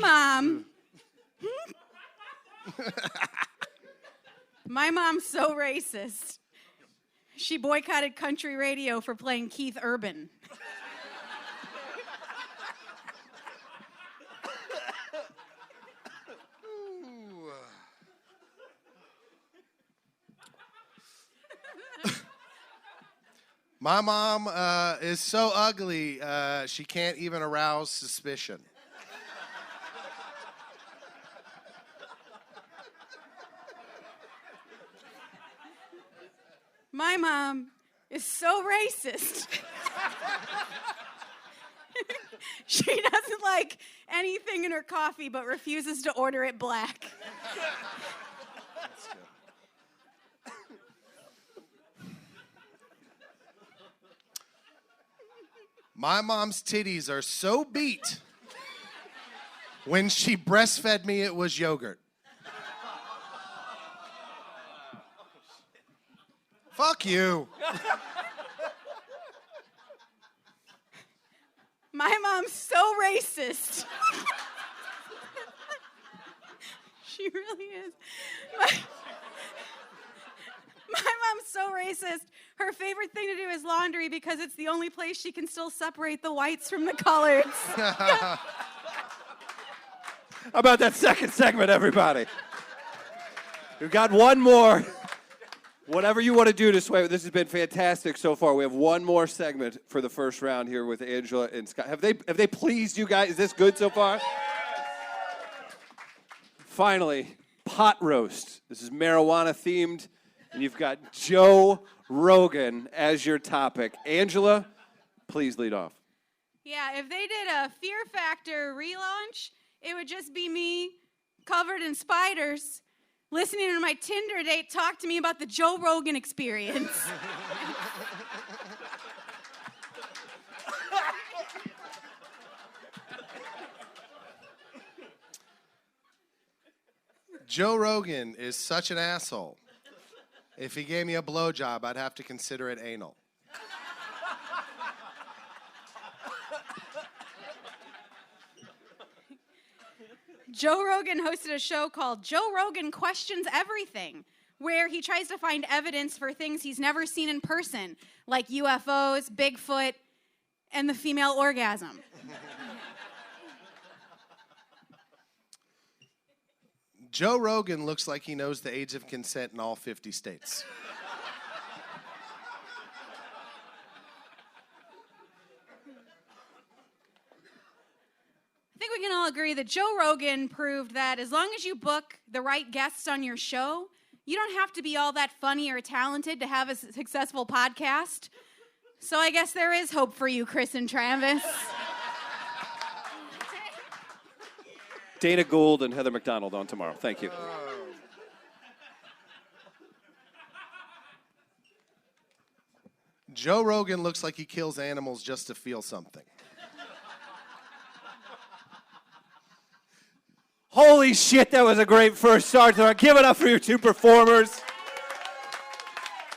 mom's so racist. She boycotted country radio for playing Keith Urban. My mom is so ugly, she can't even arouse suspicion. My mom is so racist. She doesn't like anything in her coffee but refuses to order it black. My mom's titties are so beat. When she breastfed me, it was yogurt. Fuck you. My mom's so racist. She really is. My mom's so racist. Her favorite thing to do is laundry because it's the only place she can still separate the whites from the coloreds. How about that second segment, everybody? We've got one more. Whatever you want to do to sway, this has been fantastic so far. We have one more segment for the first round here with Angela and Scott. Have they pleased you guys? Is this good so far? Finally, pot roast. This is marijuana themed, and you've got Joe Rogan as your topic. Angela, please lead off. Yeah, if they did a Fear Factor relaunch, it would just be me covered in spiders listening to my Tinder date talk to me about the Joe Rogan experience. Joe Rogan is such an asshole. If he gave me a blowjob, I'd have to consider it anal. Joe Rogan hosted a show called Joe Rogan Questions Everything, where he tries to find evidence for things he's never seen in person, like UFOs, Bigfoot, and the female orgasm. Joe Rogan looks like he knows the age of consent in all 50 states. I think we can all agree that Joe Rogan proved that as long as you book the right guests on your show, you don't have to be all that funny or talented to have a successful podcast. So I guess there is hope for you, Chris and Travis. Dana Gould and Heather McDonald on tomorrow. Thank you. Joe Rogan looks like he kills animals just to feel something. Holy shit, that was a great first start. Give it up for your two performers.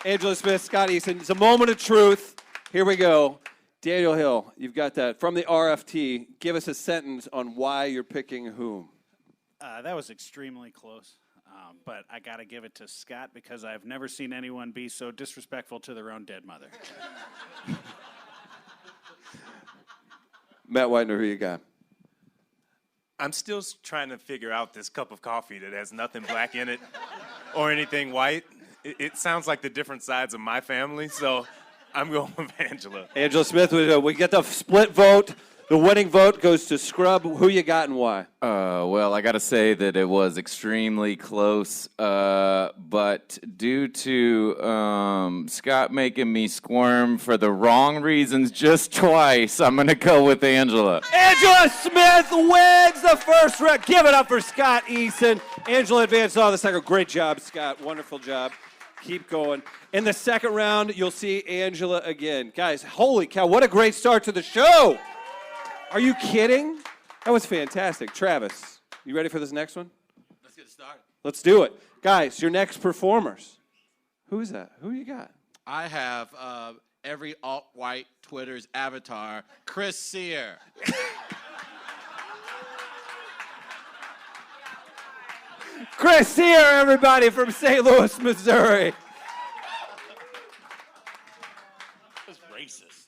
Angela Smith, Scott Eason. It's a moment of truth. Here we go. Daniel Hill, you've got that. From the RFT, give us a sentence on why you're picking whom. That was extremely close, but I got to give it to Scott because I've never seen anyone be so disrespectful to their own dead mother. Matt Whitener, who you got? I'm still trying to figure out this cup of coffee that has nothing black in it or anything white. It sounds like the different sides of my family, so I'm going with Angela. Angela Smith, we get the split vote. The winning vote goes to Scrub. Who you got and why? Well, I got to say that it was extremely close, but due to Scott making me squirm for the wrong reasons just twice, I'm going to go with Angela. Angela Smith wins the first round. Give it up for Scott Eason. Angela advanced on the second. Great job, Scott. Wonderful job. Keep going. In the second round, you'll see Angela again. Guys, holy cow, what a great start to the show. Are you kidding? That was fantastic. Travis, you ready for this next one? Let's get started. Let's do it. Guys, your next performers. Who's that? Who you got? I have every alt-white Twitter's avatar, Chris Sear. Chris Sear, everybody, from St. Louis, Missouri. That's racist.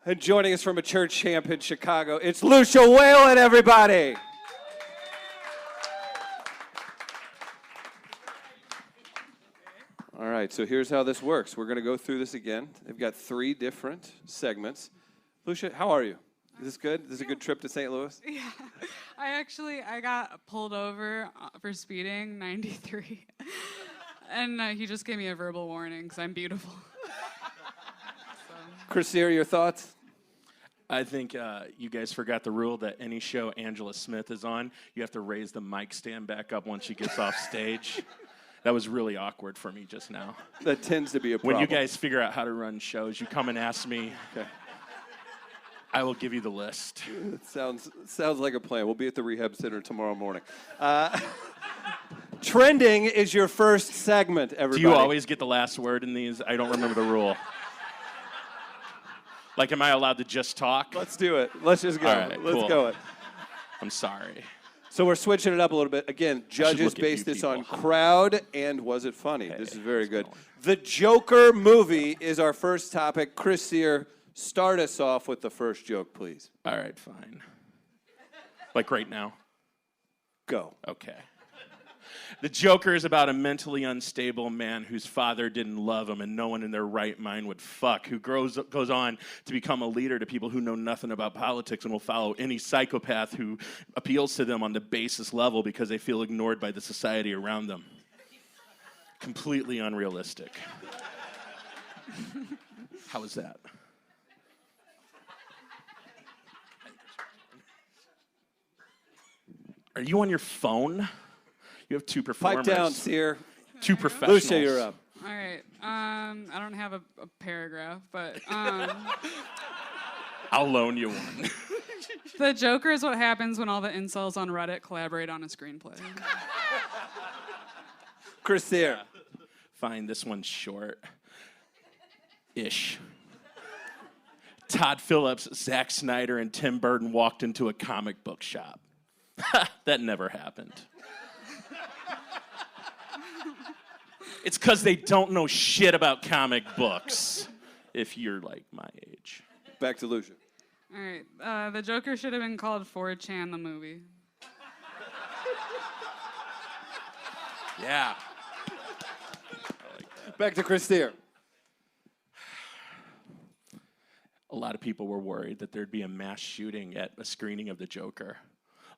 And joining us from a church camp in Chicago, it's Lucia Whalen, everybody. All right. right, so here's how this works. We're going to go through this again. They've got 3 different segments. Lucia, how are you? Is this good? This is a good trip to St. Louis? Yeah. I got pulled over for speeding, 93. And he just gave me a verbal warning because I'm beautiful. Chris Sear, your thoughts? I think you guys forgot the rule that any show Angela Smith is on, you have to raise the mic stand back up once she gets off stage. That was really awkward for me just now. That tends to be a problem. When you guys figure out how to run shows, you come and ask me. Okay. I will give you the list. It sounds like a plan. We'll be at the rehab center tomorrow morning. Trending is your first segment, everybody. Do you always get the last word in these? I don't remember the rule. Like, am I allowed to just talk? Let's do it. Let's just go. All right, Let's cool. go it. I'm sorry. So we're switching it up a little bit. Again, judges look at based you this on people. crowd and was it funny? This is very good. The Joker movie is our first topic. Chris Sear, start us off with the first joke, please. All right, fine. Like right now? Go. Okay. The Joker is about a mentally unstable man whose father didn't love him and no one in their right mind would fuck, who goes on to become a leader to people who know nothing about politics and will follow any psychopath who appeals to them on the basis level because they feel ignored by the society around them. Completely unrealistic. How was that? Are you on your phone? You have 2 performers. Pipe down, Sear. 2 professionals. Lucia, you're up. All right. I don't have a paragraph, but I'll loan you one. the Joker is what happens when all the incels on Reddit collaborate on a screenplay. Chris Sear. Fine, this one's short. Ish. Todd Phillips, Zack Snyder, and Tim Burton walked into a comic book shop. That never happened. It's because they don't know shit about comic books, if you're like my age. Back to Lucia. All right. The Joker should have been called 4chan the movie. Yeah. Back to Chris Sear. A lot of people were worried that there'd be a mass shooting at a screening of The Joker.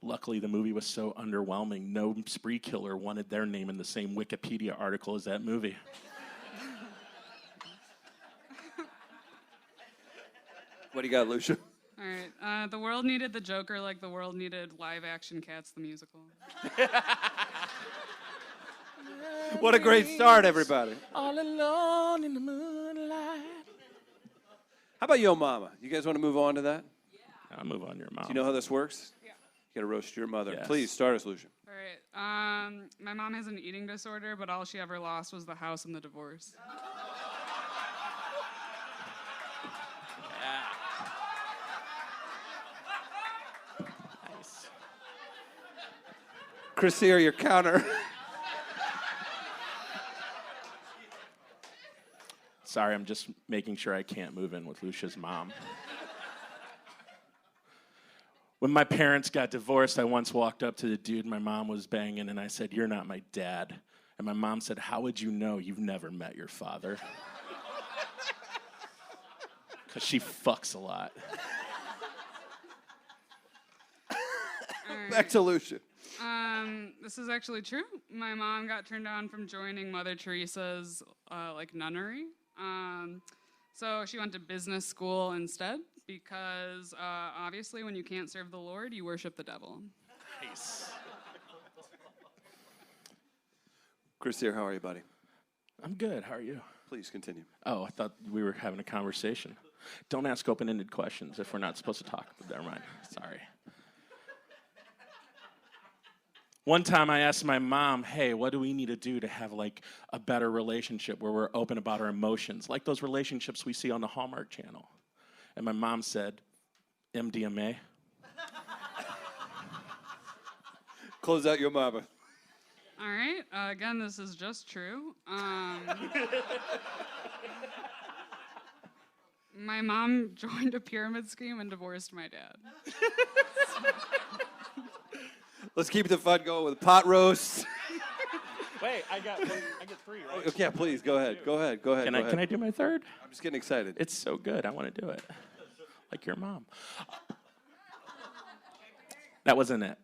Luckily, the movie was so underwhelming, no spree killer wanted their name in the same Wikipedia article as that movie. What do you got, Lucia? All right. The world needed the Joker like the world needed live-action Cats the musical. What a great start, everybody. All alone in the moonlight. How about Yo Mama? You guys want to move on to that? I'll move on to your mom. Do you know how this works? Yeah. You got to roast your mother. Yes. Please, start us, Lucia. All right. My mom has an eating disorder, but all she ever lost was the house and the divorce. Nice. Chris Sear, your counter. Sorry, I'm just making sure I can't move in with Lucia's mom. When my parents got divorced, I once walked up to the dude my mom was banging, and I said, "You're not my dad." And my mom said, "How would you know? You've never met your father." Because she fucks a lot. Back to Lucia. This is actually true. My mom got turned down from joining Mother Teresa's nunnery. So she went to business school instead because obviously when you can't serve the Lord, you worship the devil. Nice. Chris Sear, how are you, buddy? I'm good. How are you? Please continue. Oh, I thought we were having a conversation. Don't ask open-ended questions if we're not supposed to talk. But never mind. Sorry. One time I asked my mom, "Hey, what do we need to do to have like a better relationship where we're open about our emotions, like those relationships we see on the Hallmark Channel?" And my mom said, "MDMA." Close out Yo Mama. All right. Again, this is just true. My mom joined a pyramid scheme and divorced my dad. Let's keep the fun going with pot roast. Wait, I get 3, right? Oh, yeah, please, go ahead. Go ahead. Can I do my third? I'm just getting excited. It's so good. I want to do it. Like your mom. That wasn't it.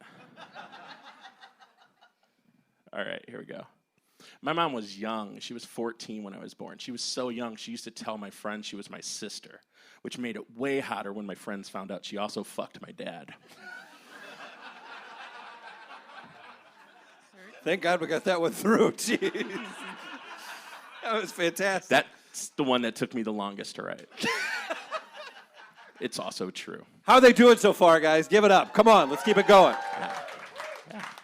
All right, here we go. My mom was young. She was 14 when I was born. She was so young, she used to tell my friends she was my sister, which made it way hotter when my friends found out she also fucked my dad. Thank God we got that one through. Jeez. That was fantastic. That's the one that took me the longest to write. It's also true. How are they doing so far, guys? Give it up. Come on, let's keep it going.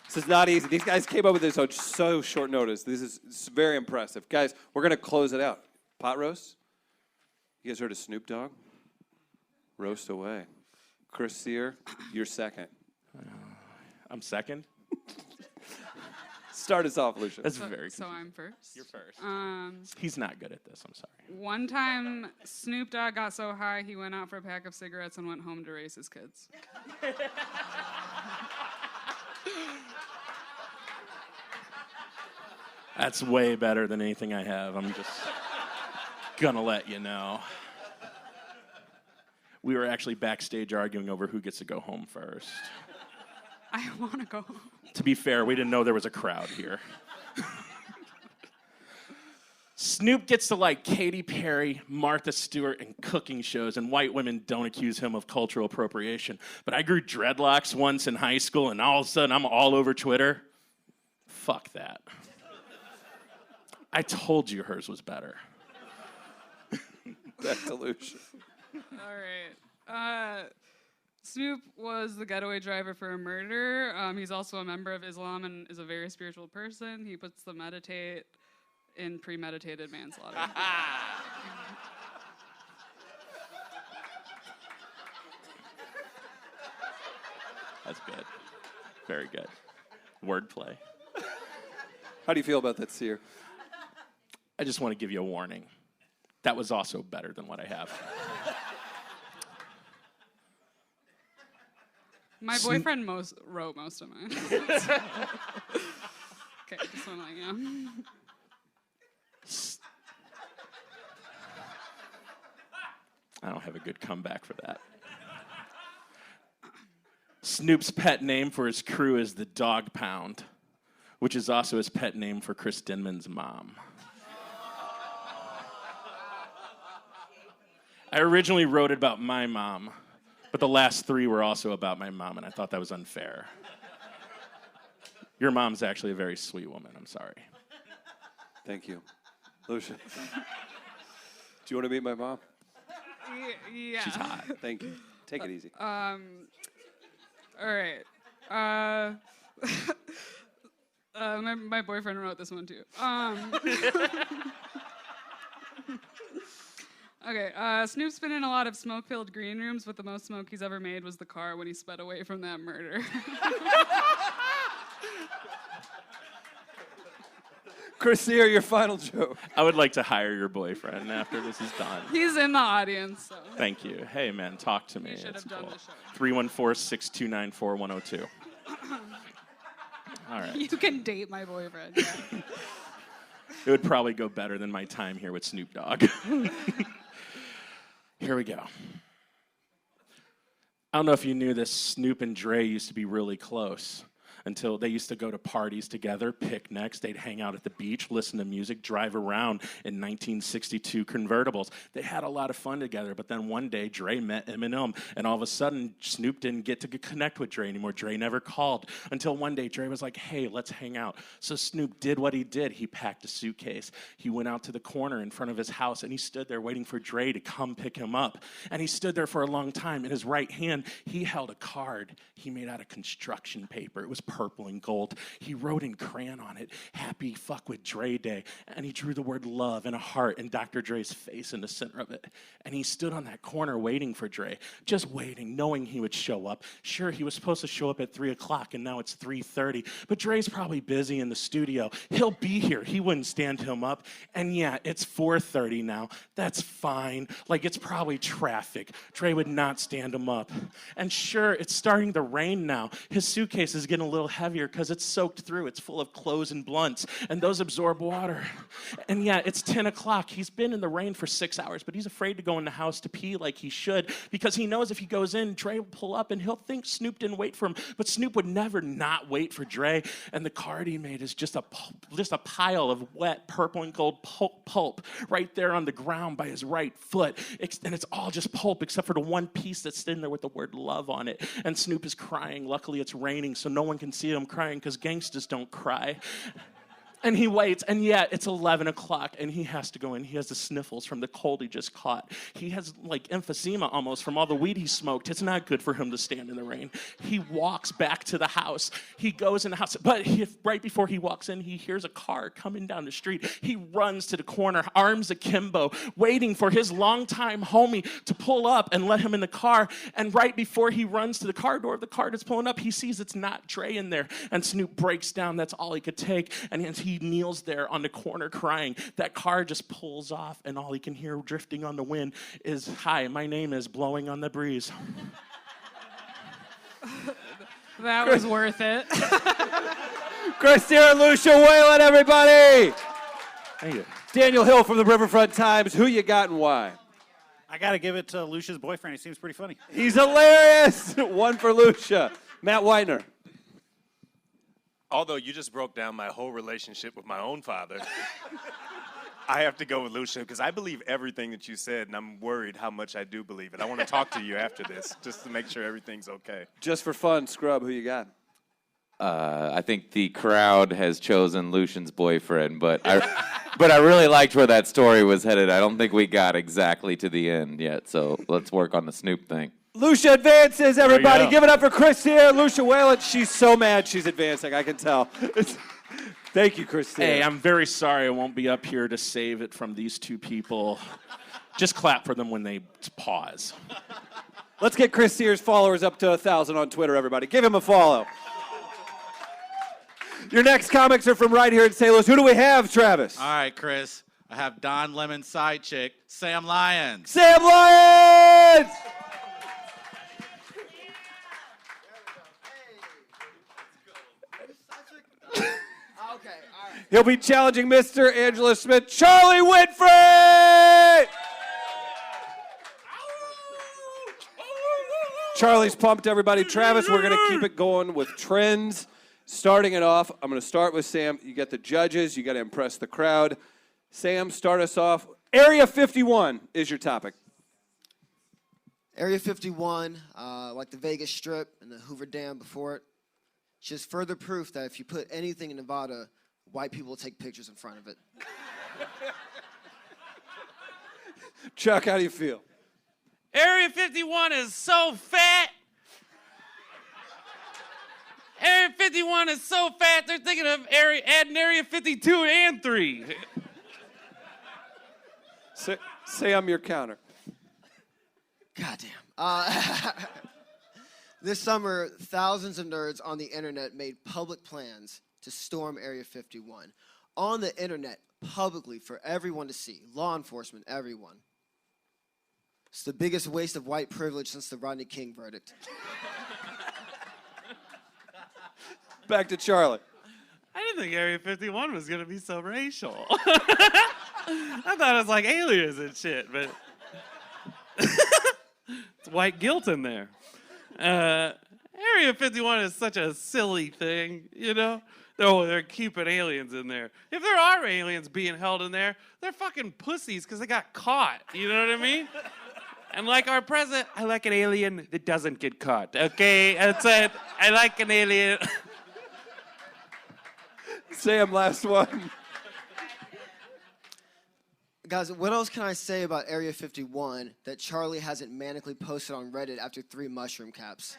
This is not easy. These guys came up with this on so short notice. It's very impressive. Guys, we're going to close it out. Pot roast? You guys heard of Snoop Dogg? Roast away. Chris Sear, you're second. I'm second? Start us off, Lucia. That's very So I'm first? You're first. He's not good at this. I'm sorry. One time, Snoop Dogg got so high, he went out for a pack of cigarettes and went home to raise his kids. That's way better than anything I have. I'm just gonna let you know. We were actually backstage arguing over who gets to go home first. I want to go home. To be fair, we didn't know there was a crowd here. Snoop gets to like Katy Perry, Martha Stewart, and cooking shows, and white women don't accuse him of cultural appropriation. But I grew dreadlocks once in high school, and all of a sudden I'm all over Twitter. Fuck that. I told you hers was better. Back to Lucia. All right. Snoop was the getaway driver for a murder. He's also a member of Islam and is a very spiritual person. He puts the meditate in premeditated manslaughter. That's good. Very good. Wordplay. How do you feel about that, Sear? I just want to give you a warning. That was also better than what I have. My boyfriend wrote most of mine. Okay, just want to let you know. I don't have a good comeback for that. Snoop's pet name for his crew is the Dog Pound, which is also his pet name for Chris Dinman's mom. I originally wrote it about my mom, but the last 3 were also about my mom, and I thought that was unfair. Your mom's actually a very sweet woman. I'm sorry. Thank you. Lucia. Do you want to meet my mom? Yeah. She's hot. Thank you. Take it easy. All right. My boyfriend wrote this one too. Okay, Snoop's been in a lot of smoke-filled green rooms, but the most smoke he's ever made was the car when he sped away from that murder. Chris Sear, your final joke. I would like to hire your boyfriend after this is done. He's in the audience. So. Thank you. Hey, man, talk to me. You should It's have done cool. the show. 314-629-4102. All right. You can date my boyfriend. Yeah. It would probably go better than my time here with Snoop Dogg. Here we go. I don't know if you knew this, Snoop and Dre used to be really close. Until they used to go to parties together, picnics, they'd hang out at the beach, listen to music, drive around in 1962 convertibles. They had a lot of fun together, but then one day Dre met Eminem, and all of a sudden Snoop didn't get to connect with Dre anymore. Dre never called until one day Dre was like, hey, let's hang out. So Snoop did what he did. He packed a suitcase. He went out to the corner in front of his house, and he stood there waiting for Dre to come pick him up. And he stood there for a long time. In his right hand, he held a card he made out of construction paper. It was purple and gold. He wrote in crayon on it, Happy Fuck with Dre Day. And he drew the word love and a heart and Dr. Dre's face in the center of it. And he stood on that corner waiting for Dre, just waiting, knowing he would show up. Sure, he was supposed to show up at 3 o'clock, and now it's 3:30. But Dre's probably busy in the studio. He'll be here. He wouldn't stand him up. And yeah, it's 4:30 now. That's fine. Like, it's probably traffic. Dre would not stand him up. And sure, it's starting to rain now. His suitcase is getting a little little heavier because it's soaked through. It's full of clothes and blunts, and those absorb water. And yeah, it's 10 o'clock. He's been in the rain for 6 hours, but he's afraid to go in the house to pee like he should because he knows if he goes in, Dre will pull up and he'll think Snoop didn't wait for him. But Snoop would never not wait for Dre. And the card he made is just a pile of wet purple and gold pulp right there on the ground by his right foot. And it's all just pulp except for the one piece that's in there with the word love on it. And Snoop is crying. Luckily, it's raining, so no one can see him crying because gangsters don't cry. And he waits, and yeah, it's 11 o'clock, and he has to go in. He has the sniffles from the cold he just caught. He has, like, emphysema almost from all the weed he smoked. It's not good for him to stand in the rain. He walks back to the house. He goes in the house, but right before he walks in, he hears a car coming down the street. He runs to the corner, arms akimbo, waiting for his longtime homie to pull up and let him in the car. And right before he runs to the car door of the car that's pulling up, he sees it's not Dre in there. And Snoop breaks down. That's all he could take. And he kneels there on the corner crying. That car just pulls off, and all he can hear drifting on the wind is, "Hi, my name is Blowing on the Breeze." That was worth it. Christina and Lucia Whalen, everybody! Thank you. Daniel Hill from the Riverfront Times. Who you got and why? I got to give it to Lucia's boyfriend. He seems pretty funny. He's hilarious! One for Lucia. Matt Whitener. Although you just broke down my whole relationship with my own father, I have to go with Lucia because I believe everything that you said, and I'm worried how much I do believe it. I want to talk to you after this just to make sure everything's okay. Just for fun, Scrub, who you got? I think the crowd has chosen Lucian's boyfriend, but I really liked where that story was headed. I don't think we got exactly to the end yet, so let's work on the Snoop thing. Lucia advances, everybody. Give it up for Christina, Lucia Whalen. She's so mad she's advancing, I can tell. Thank you, Christina. Hey, I'm very sorry I won't be up here to save it from these two people. Just clap for them when they pause. Let's get Chris Sears' followers up to 1,000 on Twitter, everybody. Give him a follow. Your next comics are from right here in St. Louis. Who do we have, Travis? All right, Chris. I have Don Lemon's side chick, Sam Lyons. Sam Lyons! He'll be challenging Mr. Angela Smith, Charlie Winfrey! Charlie's pumped, everybody. Travis, we're going to keep it going with trends. Starting it off, I'm going to start with Sam. You got the judges. You got to impress the crowd. Sam, start us off. Area 51 is your topic. Area 51, like the Vegas Strip and the Hoover Dam before it, it's just further proof that if you put anything in Nevada, white people will take pictures in front of it. Chuck, how do you feel? Area 51 is so fat. Area 51 is so fat, they're thinking of adding Area 52 and 3. Sam, your counter. Goddamn. This summer, thousands of nerds on the internet made public plans to storm Area 51. On the internet, publicly, for everyone to see. Law enforcement, everyone. It's the biggest waste of white privilege since the Rodney King verdict. Back to Charlie. I didn't think Area 51 was going to be so racial. I thought it was like aliens and shit, but it's white guilt in there. Area 51 is such a silly thing, you know? Oh, they're keeping aliens in there. If there are aliens being held in there, they're fucking pussies because they got caught. You know what I mean? And like our president, I like an alien that doesn't get caught. Okay, that's it. I like an alien. Sam, last one. Guys, what else can I say about Area 51 that Charlie hasn't manically posted on Reddit after 3 mushroom caps?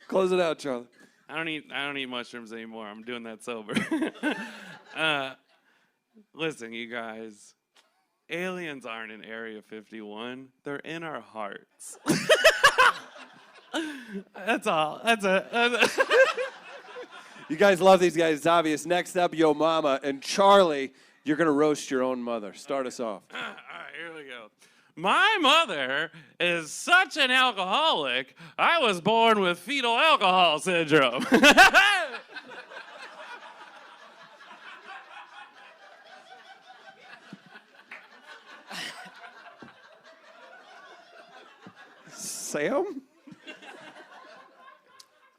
Close it out, Charlie. I don't eat mushrooms anymore. I'm doing that sober. Listen, you guys. Aliens aren't in Area 51. They're in our hearts. That's all. That's a You guys love these guys. It's obvious. Next up, Yo Mama. And Charlie, you're going to roast your own mother. Start us off. All right, here we go. My mother is such an alcoholic, I was born with fetal alcohol syndrome. Sam?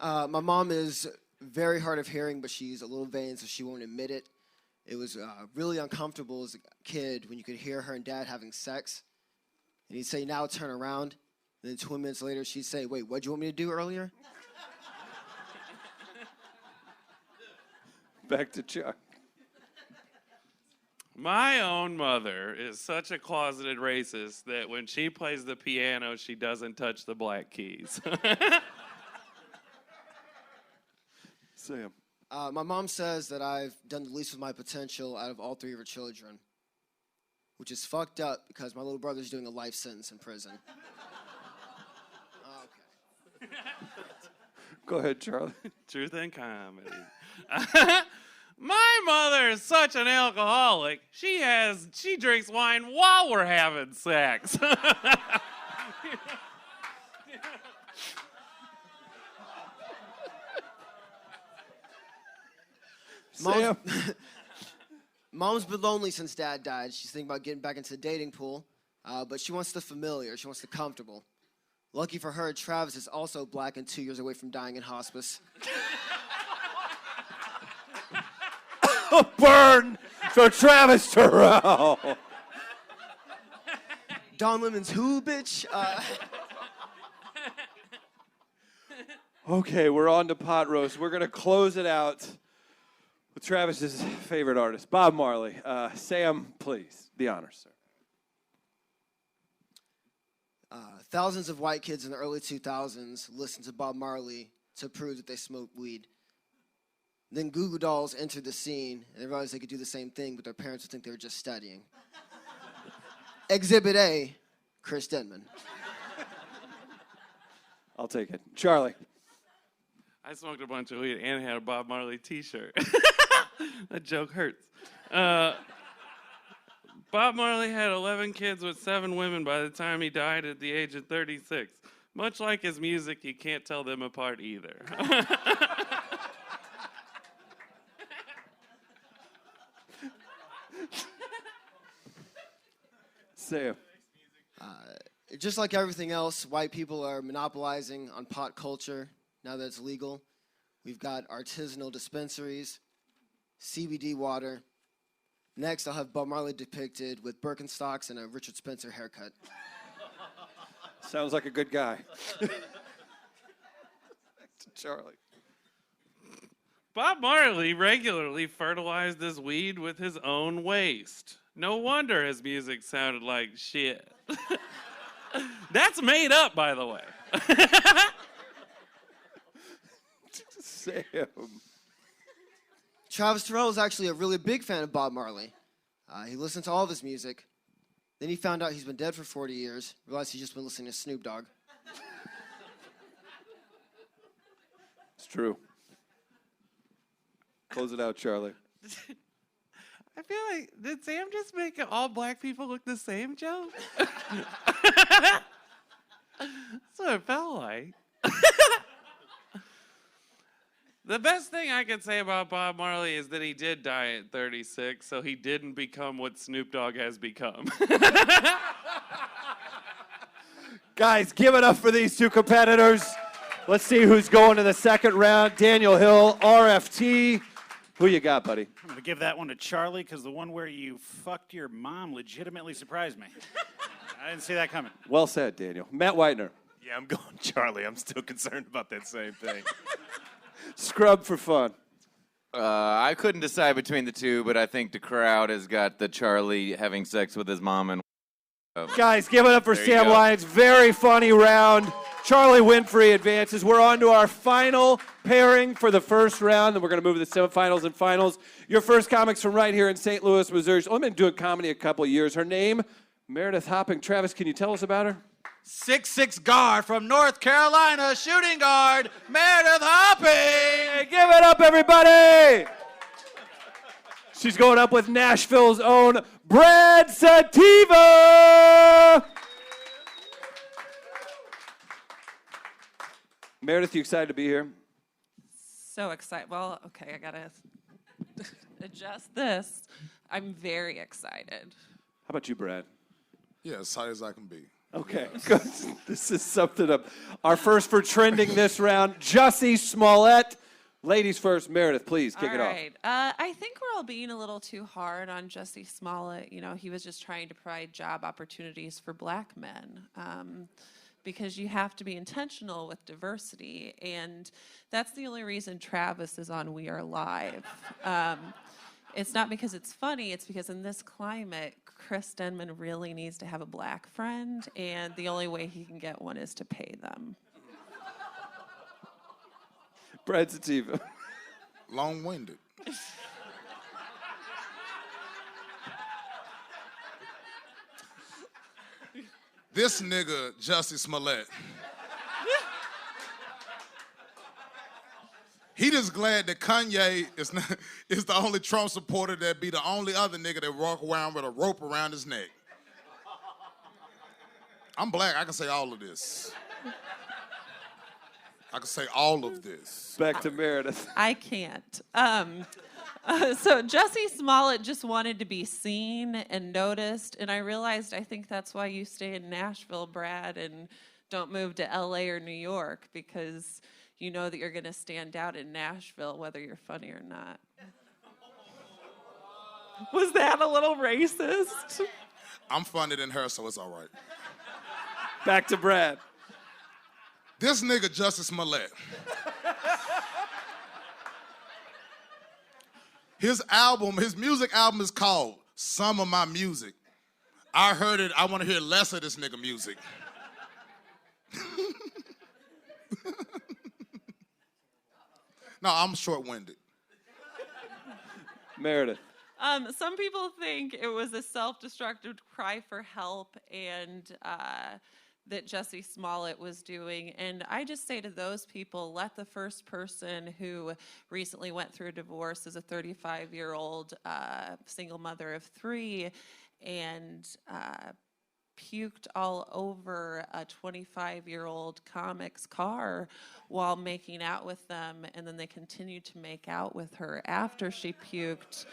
My mom is very hard of hearing, but she's a little vain, so she won't admit it. It was really uncomfortable as a kid when you could hear her and dad having sex. And he'd say, now turn around. And then 20 minutes later, she'd say, wait, what'd you want me to do earlier? Back to Chuck. My own mother is such a closeted racist that when she plays the piano, she doesn't touch the black keys. Sam. My mom says that I've done the least with my potential out of all three of her children, which is fucked up because my little brother's doing a life sentence in prison. Okay. Go ahead, Charlie. Truth and comedy. My mother is such an alcoholic. She drinks wine while we're having sex. Sam. Mom's been lonely since Dad died. She's thinking about getting back into the dating pool, but she wants the familiar. She wants the comfortable. Lucky for her, Travis is also black and 2 years away from dying in hospice. Burn for Travis Terrell. Don Lemon's who, bitch? Okay, we're on to pot roast. We're going to close it out with Travis's favorite artist, Bob Marley. Sam, please, the honors, sir. Thousands of white kids in the early 2000s listened to Bob Marley to prove that they smoked weed. Then Goo Goo Dolls entered the scene, and they realized they could do the same thing, but their parents would think they were just studying. Exhibit A, Chris Denman. I'll take it. Charlie. I smoked a bunch of weed and had a Bob Marley t-shirt. That joke hurts. Bob Marley had 11 kids with 7 women by the time he died at the age of 36. Much like his music, you can't tell them apart either. Sam. Just like everything else, white people are monopolizing on pot culture now that it's legal. We've got artisanal dispensaries, CBD water. Next, I'll have Bob Marley depicted with Birkenstocks and a Richard Spencer haircut. Sounds like a good guy. Charlie. Bob Marley regularly fertilized his weed with his own waste. No wonder his music sounded like shit. That's made up, by the way. Sam. Travis Terrell is actually a really big fan of Bob Marley. He listened to all of his music. Then he found out he's been dead for 40 years, realized he's just been listening to Snoop Dogg. It's true. Close it out, Charlie. I feel like, did Sam just make all black people look the same joke? That's what it felt like. The best thing I can say about Bob Marley is that he did die at 36, so he didn't become what Snoop Dogg has become. Guys, give it up for these two competitors. Let's see who's going to the second round. Daniel Hill, RFT. Who you got, buddy? I'm going to give that one to Charlie because the one where you fucked your mom legitimately surprised me. I didn't see that coming. Well said, Daniel. Matt Whitener. Yeah, I'm going Charlie. I'm still concerned about that same thing. Scrub for fun. I couldn't decide between the two, but I think the crowd has got the Charlie having sex with his mom and. Guys, give it up for There you Sam go. Lyons. Very funny round. Charlie Winfrey advances. We're on to our final pairing for the first round, and we're going to move to the semifinals and finals. Your first comics from right here in St. Louis, Missouri. She's only been doing comedy a couple of years. Her name, Meredith Hopping. Travis, can you tell us about her? 6'6" guard from North Carolina, shooting guard, Meredith Hopping. Hey, give it up, everybody! She's going up with Nashville's own Brad Sativa! Meredith, you excited to be here? So excited. Well, okay, I gotta adjust this. I'm very excited. How about you, Brad? Yeah, as high as I can be. Okay, good. This is something up. Our first for trending this round, Jussie Smollett. Ladies first, Meredith, please kick it off. All right. I think we're all being a little too hard on Jussie Smollett. You know, he was just trying to provide job opportunities for black men. Because you have to be intentional with diversity, and that's the only reason Travis is on We Are Live. It's not because it's funny, it's because in this climate, Chris Denman really needs to have a black friend, and the only way he can get one is to pay them. Brad Sativa. Long-winded. This nigga, Jussie Smollett. He just glad that Kanye is the only Trump supporter that be the only other nigga that walk around with a rope around his neck. I'm black, I can say all of this. I can say all of this. Back to Meredith. I can't. So Jussie Smollett just wanted to be seen and noticed, and I realized I think that's why you stay in Nashville, Brad, and don't move to LA or New York, because you know that you're going to stand out in Nashville whether you're funny or not. Was that a little racist? I'm funnier than her, so it's all right. Back to Brad. This nigga, Jussie Smollett. His music album is called Some of My Music. I heard it, I want to hear less of this nigga music. No, I'm short-winded. Meredith. Some people think it was a self-destructive cry for help and that Jussie Smollett was doing. And I just say to those people, let the first person who recently went through a divorce as a 35-year-old single mother of 3 and puked all over a 25-year-old comic's car while making out with them, and then they continued to make out with her after she puked.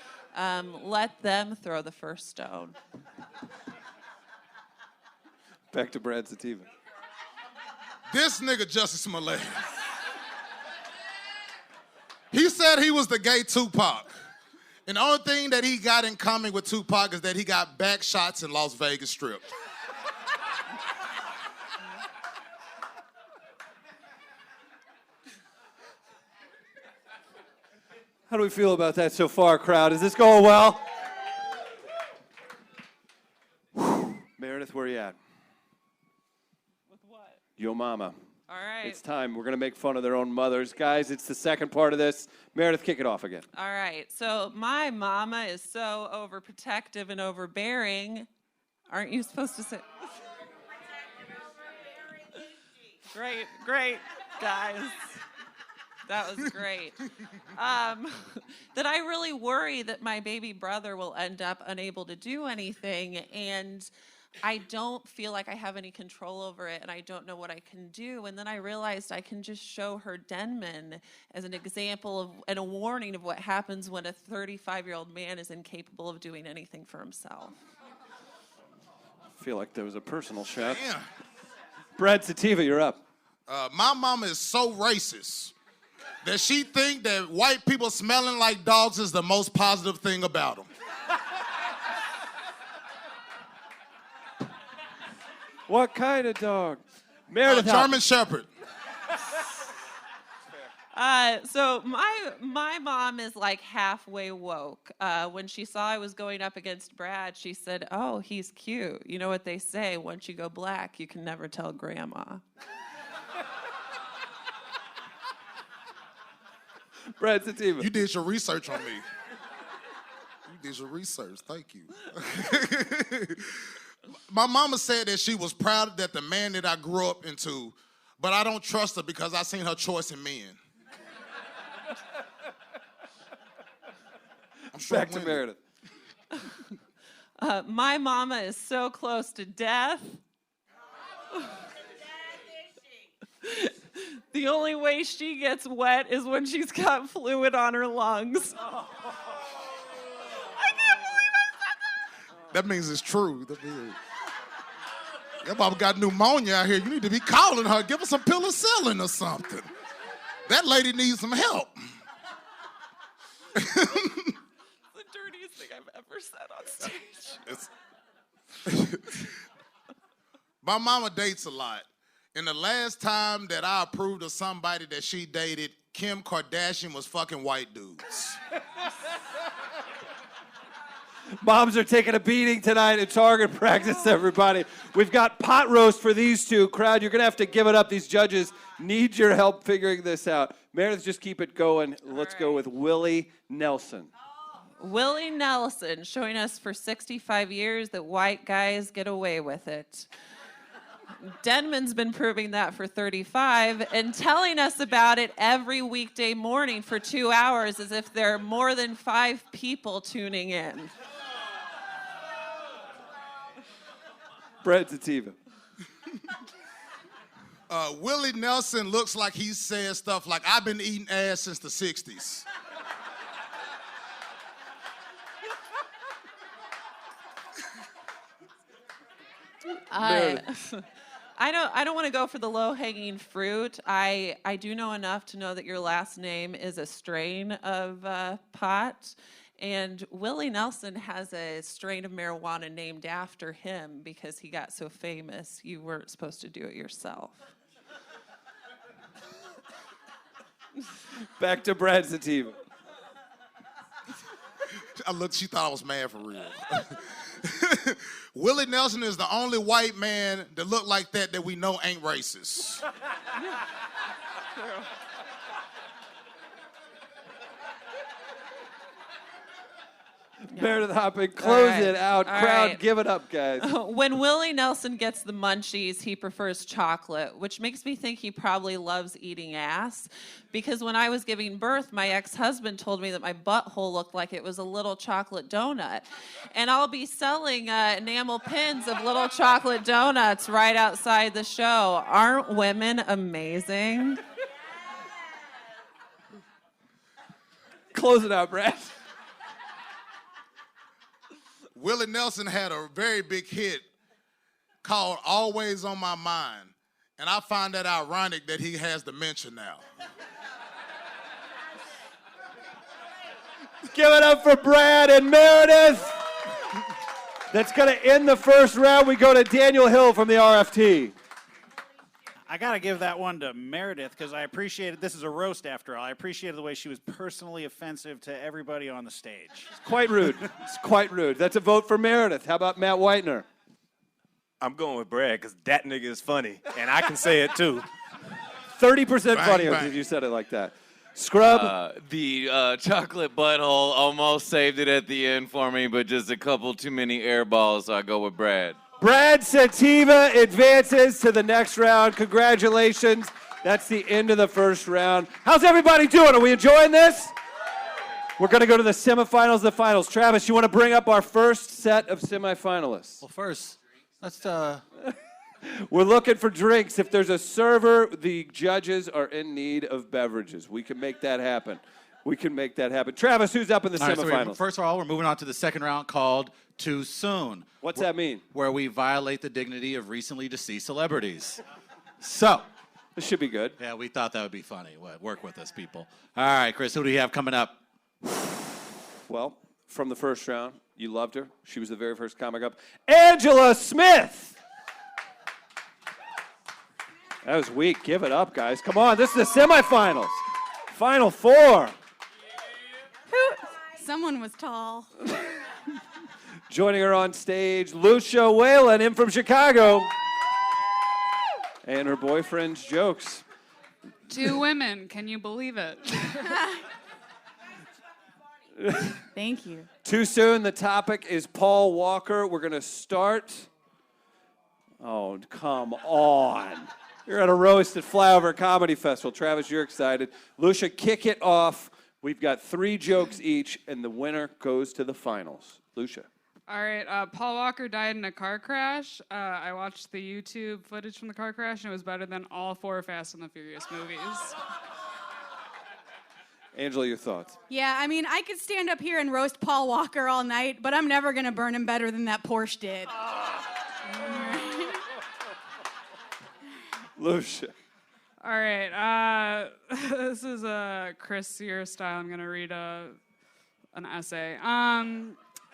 Let them throw the first stone. Back to Brad Sativa. This nigga, Jussie Smollett. He said he was the gay Tupac. And the only thing that he got in common with Tupac is that he got back shots in Las Vegas Strip. How do we feel about that so far, crowd? Is this going well? Meredith, where are you at? With what? Yo mama. All right. It's time. We're going to make fun of their own mothers. Guys, it's the second part of this. Meredith, kick it off again. All right. So my mama is so overprotective and overbearing. Aren't you supposed to say? Great, guys. That was great. That I really worry that my baby brother will end up unable to do anything, and I don't feel like I have any control over it, and I don't know what I can do. And then I realized I can just show her Denman as an example of and a warning of what happens when a 35-year-old man is incapable of doing anything for himself. I feel like there was a personal shot. Damn. Brad Sativa, you're up. My mama is so racist that she think that white people smelling like dogs is the most positive thing about them. What kind of dog? Meredith. German Shepherd. So my mom is like halfway woke. When she saw I was going up against Brad, she said, "Oh, he's cute." You know what they say, once you go black, you can never tell grandma. Brad Sativa. You did your research on me. You did your research. Thank you. My mama said that she was proud that the man that I grew up into, but I don't trust her because I seen her choice in men. I'm Back to Meredith. My mama is so close to death The only way she gets wet is when she's got fluid on her lungs. That means it's true. Your mama got pneumonia out here. You need to be calling her. Give her some penicillin or something. That lady needs some help. The dirtiest thing I've ever said on stage. My mama dates a lot. And the last time that I approved of somebody that she dated, Kim Kardashian was fucking white dudes. Moms are taking a beating tonight at target practice, everybody. We've got pot roast for these two. Crowd, you're going to have to give it up. These judges need your help figuring this out. Meredith, just keep it going. Let's go with Willie Nelson. Willie Nelson showing us for 65 years that white guys get away with it. Denman's been proving that for 35 and telling us about it every weekday morning for 2 hours as if there are more than 5 people tuning in. Brad Sativa. Willie Nelson looks like he says stuff like, I've been eating ass since the 60s. I don't want to go for the low-hanging fruit. I do know enough to know that your last name is a strain of pot. And Willie Nelson has a strain of marijuana named after him because he got so famous. You weren't supposed to do it yourself. Back to Brad Sativa. She thought I was mad for real. Willie Nelson is the only white man that look like that we know ain't racist. Meredith Hopping, close it out. All Crowd, right. give it up, guys. When Willie Nelson gets the munchies, he prefers chocolate, which makes me think he probably loves eating ass. Because when I was giving birth, my ex-husband told me that my butthole looked like it was a little chocolate donut. And I'll be selling enamel pins of little chocolate donuts right outside the show. Aren't women amazing? Close it out, Brad. Willie Nelson had a very big hit called Always on My Mind. And I find that ironic that he has dementia now. Give it up for Brad and Meredith. That's going to end the first round. We go to Daniel Hill from the RFT. I got to give that one to Meredith because I appreciated, this is a roast after all, I appreciated the way she was personally offensive to everybody on the stage. It's quite rude. It's quite rude. That's a vote for Meredith. How about Matt Whitener? I'm going with Brad because that nigga is funny, and I can say it too. 30% funnier bang. if you said it like that. Scrub? The chocolate butthole almost saved it at the end for me, but just a couple too many air balls, so I go with Brad. Brad Sativa advances to the next round. Congratulations. That's the end of the first round. How's everybody doing? Are we enjoying this? We're going to go to the semifinals, the finals. Travis, you want to bring up our first set of semifinalists? Well, first, let's We're looking for drinks. If there's a server, the judges are in need of beverages. We can make that happen. We can make that happen. Travis, who's up in the All right, so semifinals? first of all, we're moving on to the second round called Too Soon. What's that mean? Where we violate the dignity of recently deceased celebrities. So. This should be good. Yeah, we thought that would be funny. Work with us, people. All right, Chris, who do you have coming up? Well, from the first round, you loved her. She was the very first comic up. Angela Smith! That was weak. Give it up, guys. Come on, this is the semifinals. Final four. Someone was tall. Joining her on stage, Lucia Whalen, in from Chicago. And her boyfriend's jokes. 2 women, can you believe it? Thank you. Too soon, the topic is Paul Walker. We're going to start. Oh, come on. You're at a roast at Flyover Comedy Festival. Travis, you're excited. Lucia, kick it off. We've got 3 jokes each, and the winner goes to the finals. Lucia. All right, Paul Walker died in a car crash. I watched the YouTube footage from the car crash, and it was better than all 4 Fast and the Furious movies. Angela, your thoughts? Yeah, I mean, I could stand up here and roast Paul Walker all night, but I'm never going to burn him better than that Porsche did. Lucia. All right, this is Chris Sear style. I'm going to read an essay.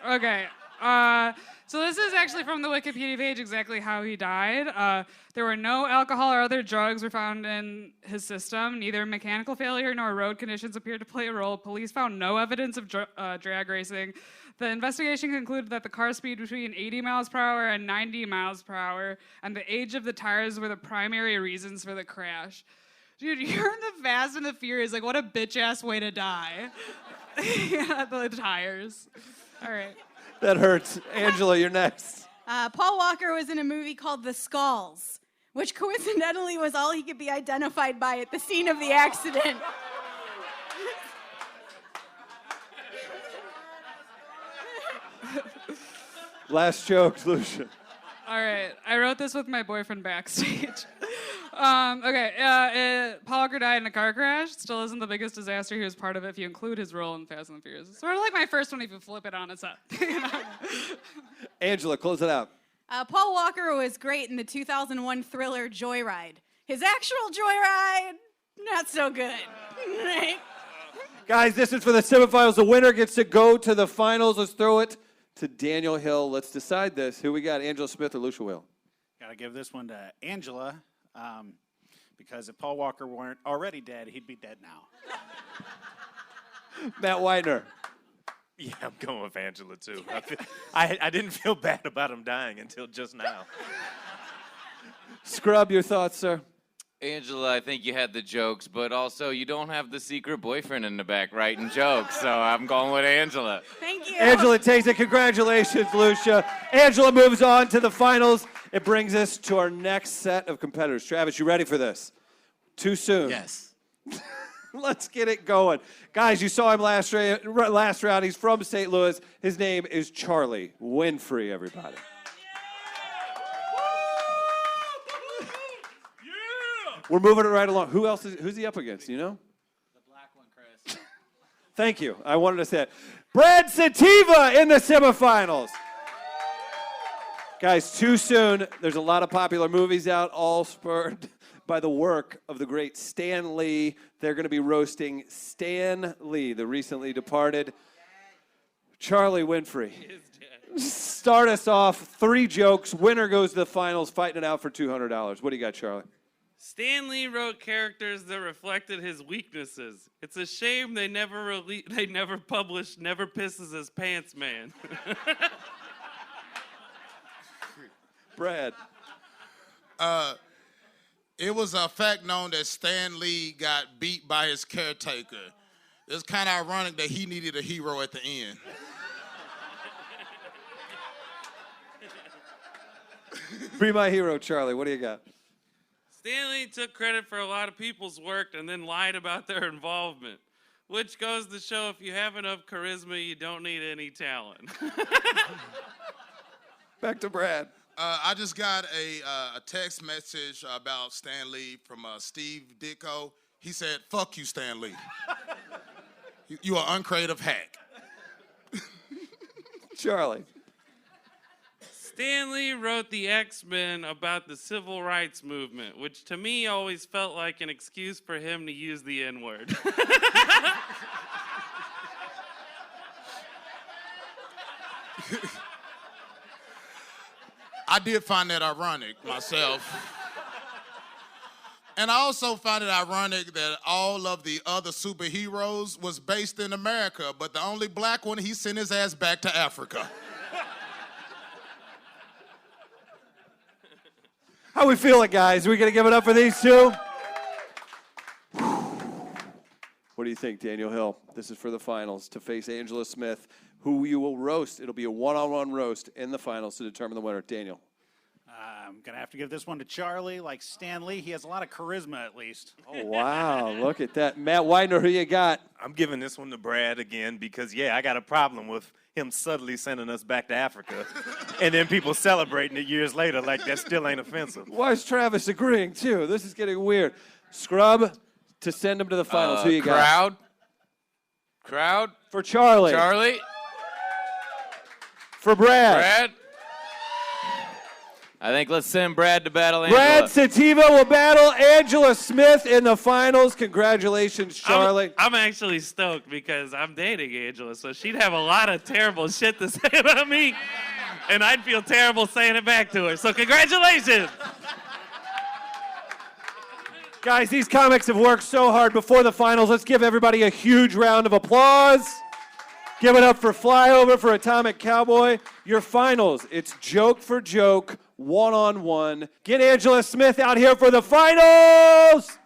Okay. So this is actually from the Wikipedia page, exactly how he died. There were no alcohol or other drugs were found in his system. Neither mechanical failure nor road conditions appeared to play a role. Police found no evidence of drag racing. The investigation concluded that the car speed between 80 miles per hour and 90 miles per hour and the age of the tires were the primary reasons for the crash. Dude, you're in the Fast and the Furious. Like, what a bitch-ass way to die. Yeah, the tires. All right. That hurts. Angela, you're next. Paul Walker was in a movie called The Skulls, which coincidentally was all he could be identified by at the scene of the accident. Last joke, Lucia. All right, I wrote this with my boyfriend backstage. Paul Walker died in a car crash. Still isn't the biggest disaster. He was part of it if you include his role in Fast and the Furious. It's sort of like my first one if you flip it on its head. Angela, close it out. Paul Walker was great in the 2001 thriller Joyride. His actual Joyride, not so good. Right? Guys, this is for the semifinals. The winner gets to go to the finals. Let's throw it to Daniel Hill. Let's decide this. Who we got, Angela Smith or Lucia Whale? Got to give this one to Angela, because if Paul Walker weren't already dead, he'd be dead now. Matt Widener. Yeah, I'm going with Angela, too. I didn't feel bad about him dying until just now. Scrub, your thoughts, sir? Angela, I think you had the jokes, but also you don't have the secret boyfriend in the back writing jokes, so I'm going with Angela. Thank you. Angela takes it. Congratulations, Lucia. Angela moves on to the finals. It brings us to our next set of competitors. Travis, you ready for this? Too soon? Yes. Let's get it going. Guys, you saw him last round. He's from St. Louis. His name is Charlie Winfrey, everybody. We're moving it right along. Who's he up against? Do you know? The black one, Chris. Thank you. I wanted to say it. Brad Sativa in the semifinals. Guys, too soon. There's a lot of popular movies out, all spurred by the work of the great Stan Lee. They're going to be roasting Stan Lee, the recently departed Charlie Winfrey. Start us off. 3 jokes. Winner goes to the finals, fighting it out for $200. What do you got, Charlie? Stan Lee wrote characters that reflected his weaknesses. It's a shame they never published Never Pisses His Pants Man. Brad. It was a fact known that Stan Lee got beat by his caretaker. It's kind of ironic that he needed a hero at the end. Be my hero, Charlie. What do you got? Stan Lee took credit for a lot of people's work and then lied about their involvement, which goes to show if you have enough charisma, you don't need any talent. Back to Brad. I just got a text message about Stan Lee from Steve Ditko. He said, "Fuck you, Stan Lee. You are uncreative hack." Charlie. Stan Lee wrote the X-Men about the civil rights movement, which to me always felt like an excuse for him to use the N-word. I did find that ironic myself. And I also find it ironic that all of the other superheroes was based in America, but the only black one, he sent his ass back to Africa. How we feeling, guys? Are we going to give it up for these two? What do you think, Daniel Hill? This is for the finals to face Angela Smith, who you will roast. It'll be a one-on-one roast in the finals to determine the winner. Daniel. I'm going to have to give this one to Charlie. Like Stan Lee, he has a lot of charisma at least. Oh, wow. Look at that. Matt Widener, who you got? I'm giving this one to Brad again because, yeah, I got a problem with him subtly sending us back to Africa, and then people celebrating it years later like that still ain't offensive. Why is Travis agreeing, too? This is getting weird. Scrub to send him to the finals. Who you got? Crowd. For Charlie. Charlie. For Brad. Brad. I think let's send Brad to battle Angela. Brad Sativa will battle Angela Smith in the finals. Congratulations, Charlie. I'm actually stoked because I'm dating Angela, so she'd have a lot of terrible shit to say about me, and I'd feel terrible saying it back to her. So congratulations. Guys, these comics have worked so hard before the finals. Let's give everybody a huge round of applause. Give it up for Flyover, for Atomic Cowboy. Your finals, it's joke for joke, one-on-one. Get Angela Smith out here for the finals!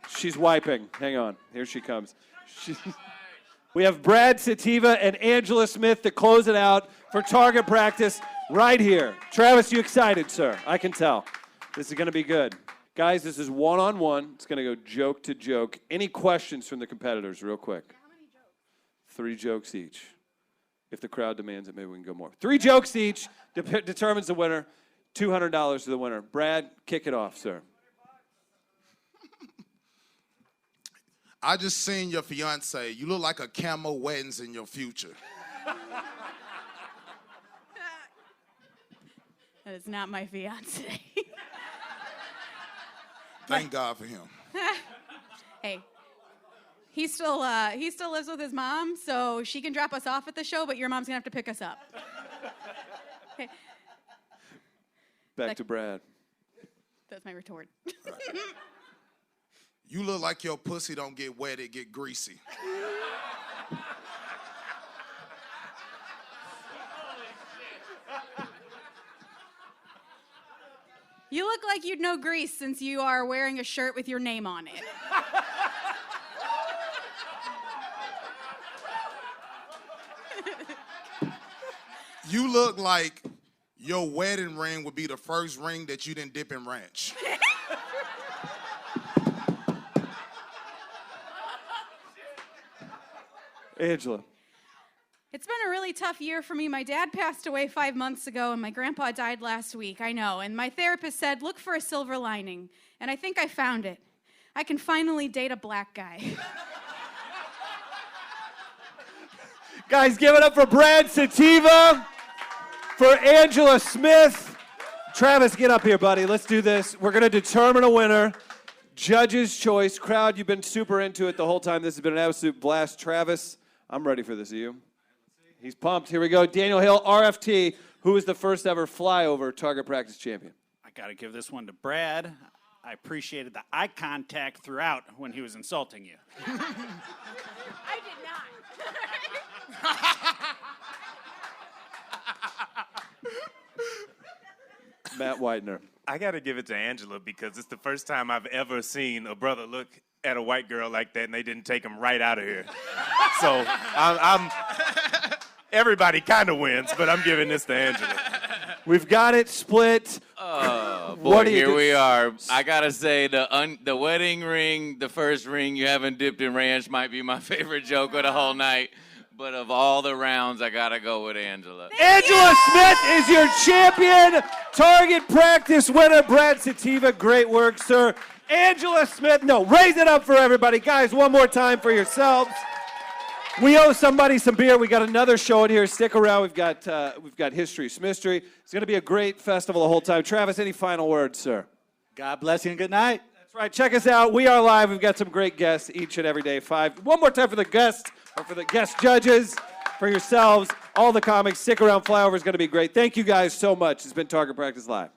She's wiping. Hang on. Here she comes. We have Brad Sativa and Angela Smith to close it out for target practice right here. Travis, you excited, sir? I can tell. This is going to be good. Guys, this is one-on-one. It's going to go joke to joke. Any questions from the competitors real quick? How many jokes? 3 jokes each. If the crowd demands it, maybe we can go more. 3 jokes each determines the winner. $200 to the winner. Brad, kick it off, sir. I just seen your fiance. You look like a camo weddings in your future. That is not my fiance. Thank God for him. Hey, he still lives with his mom, so she can drop us off at the show, but your mom's gonna have to pick us up. Okay. Back to Brad. That's my retort. You look like your pussy don't get wet, it get greasy. You look like you'd know Grease since you are wearing a shirt with your name on it. You look like your wedding ring would be the first ring that you didn't dip in ranch. Angela. It's been a really tough year for me. My dad passed away 5 months ago, and my grandpa died last week. I know. And my therapist said, look for a silver lining. And I think I found it. I can finally date a black guy. Guys, give it up for Brad Sativa, for Angela Smith. Travis, get up here, buddy. Let's do this. We're going to determine a winner. Judge's choice. Crowd, you've been super into it the whole time. This has been an absolute blast. Travis, I'm ready for this. Are you? He's pumped. Here we go. Daniel Hill, RFT, who is the first ever Flyover target practice champion. I got to give this one to Brad. I appreciated the eye contact throughout when he was insulting you. I did not. Matt Whitener. I got to give it to Angela because it's the first time I've ever seen a brother look at a white girl like that and they didn't take him right out of here. So I'm everybody kind of wins, but I'm giving this to Angela. We've got it split. Boy, here we are. I gotta say, the wedding ring, the first ring you haven't dipped in ranch, might be my favorite joke of the whole night. But of all the rounds, I gotta go with Angela. Angela Smith is your champion. Target practice winner, Brad Sativa. Great work, sir. Angela Smith. No, raise it up for everybody. Guys, one more time for yourselves. We owe somebody some beer. We got another show in here. Stick around. We've got History Mystery. It's going to be a great festival the whole time. Travis, any final words, sir? God bless you and good night. That's right. Check us out. We are live. We've got some great guests each and every day. 5. One more time for the guests, or for the guest judges, for yourselves, all the comics. Stick around. Flyover is going to be great. Thank you guys so much. It's been Target Practice Live.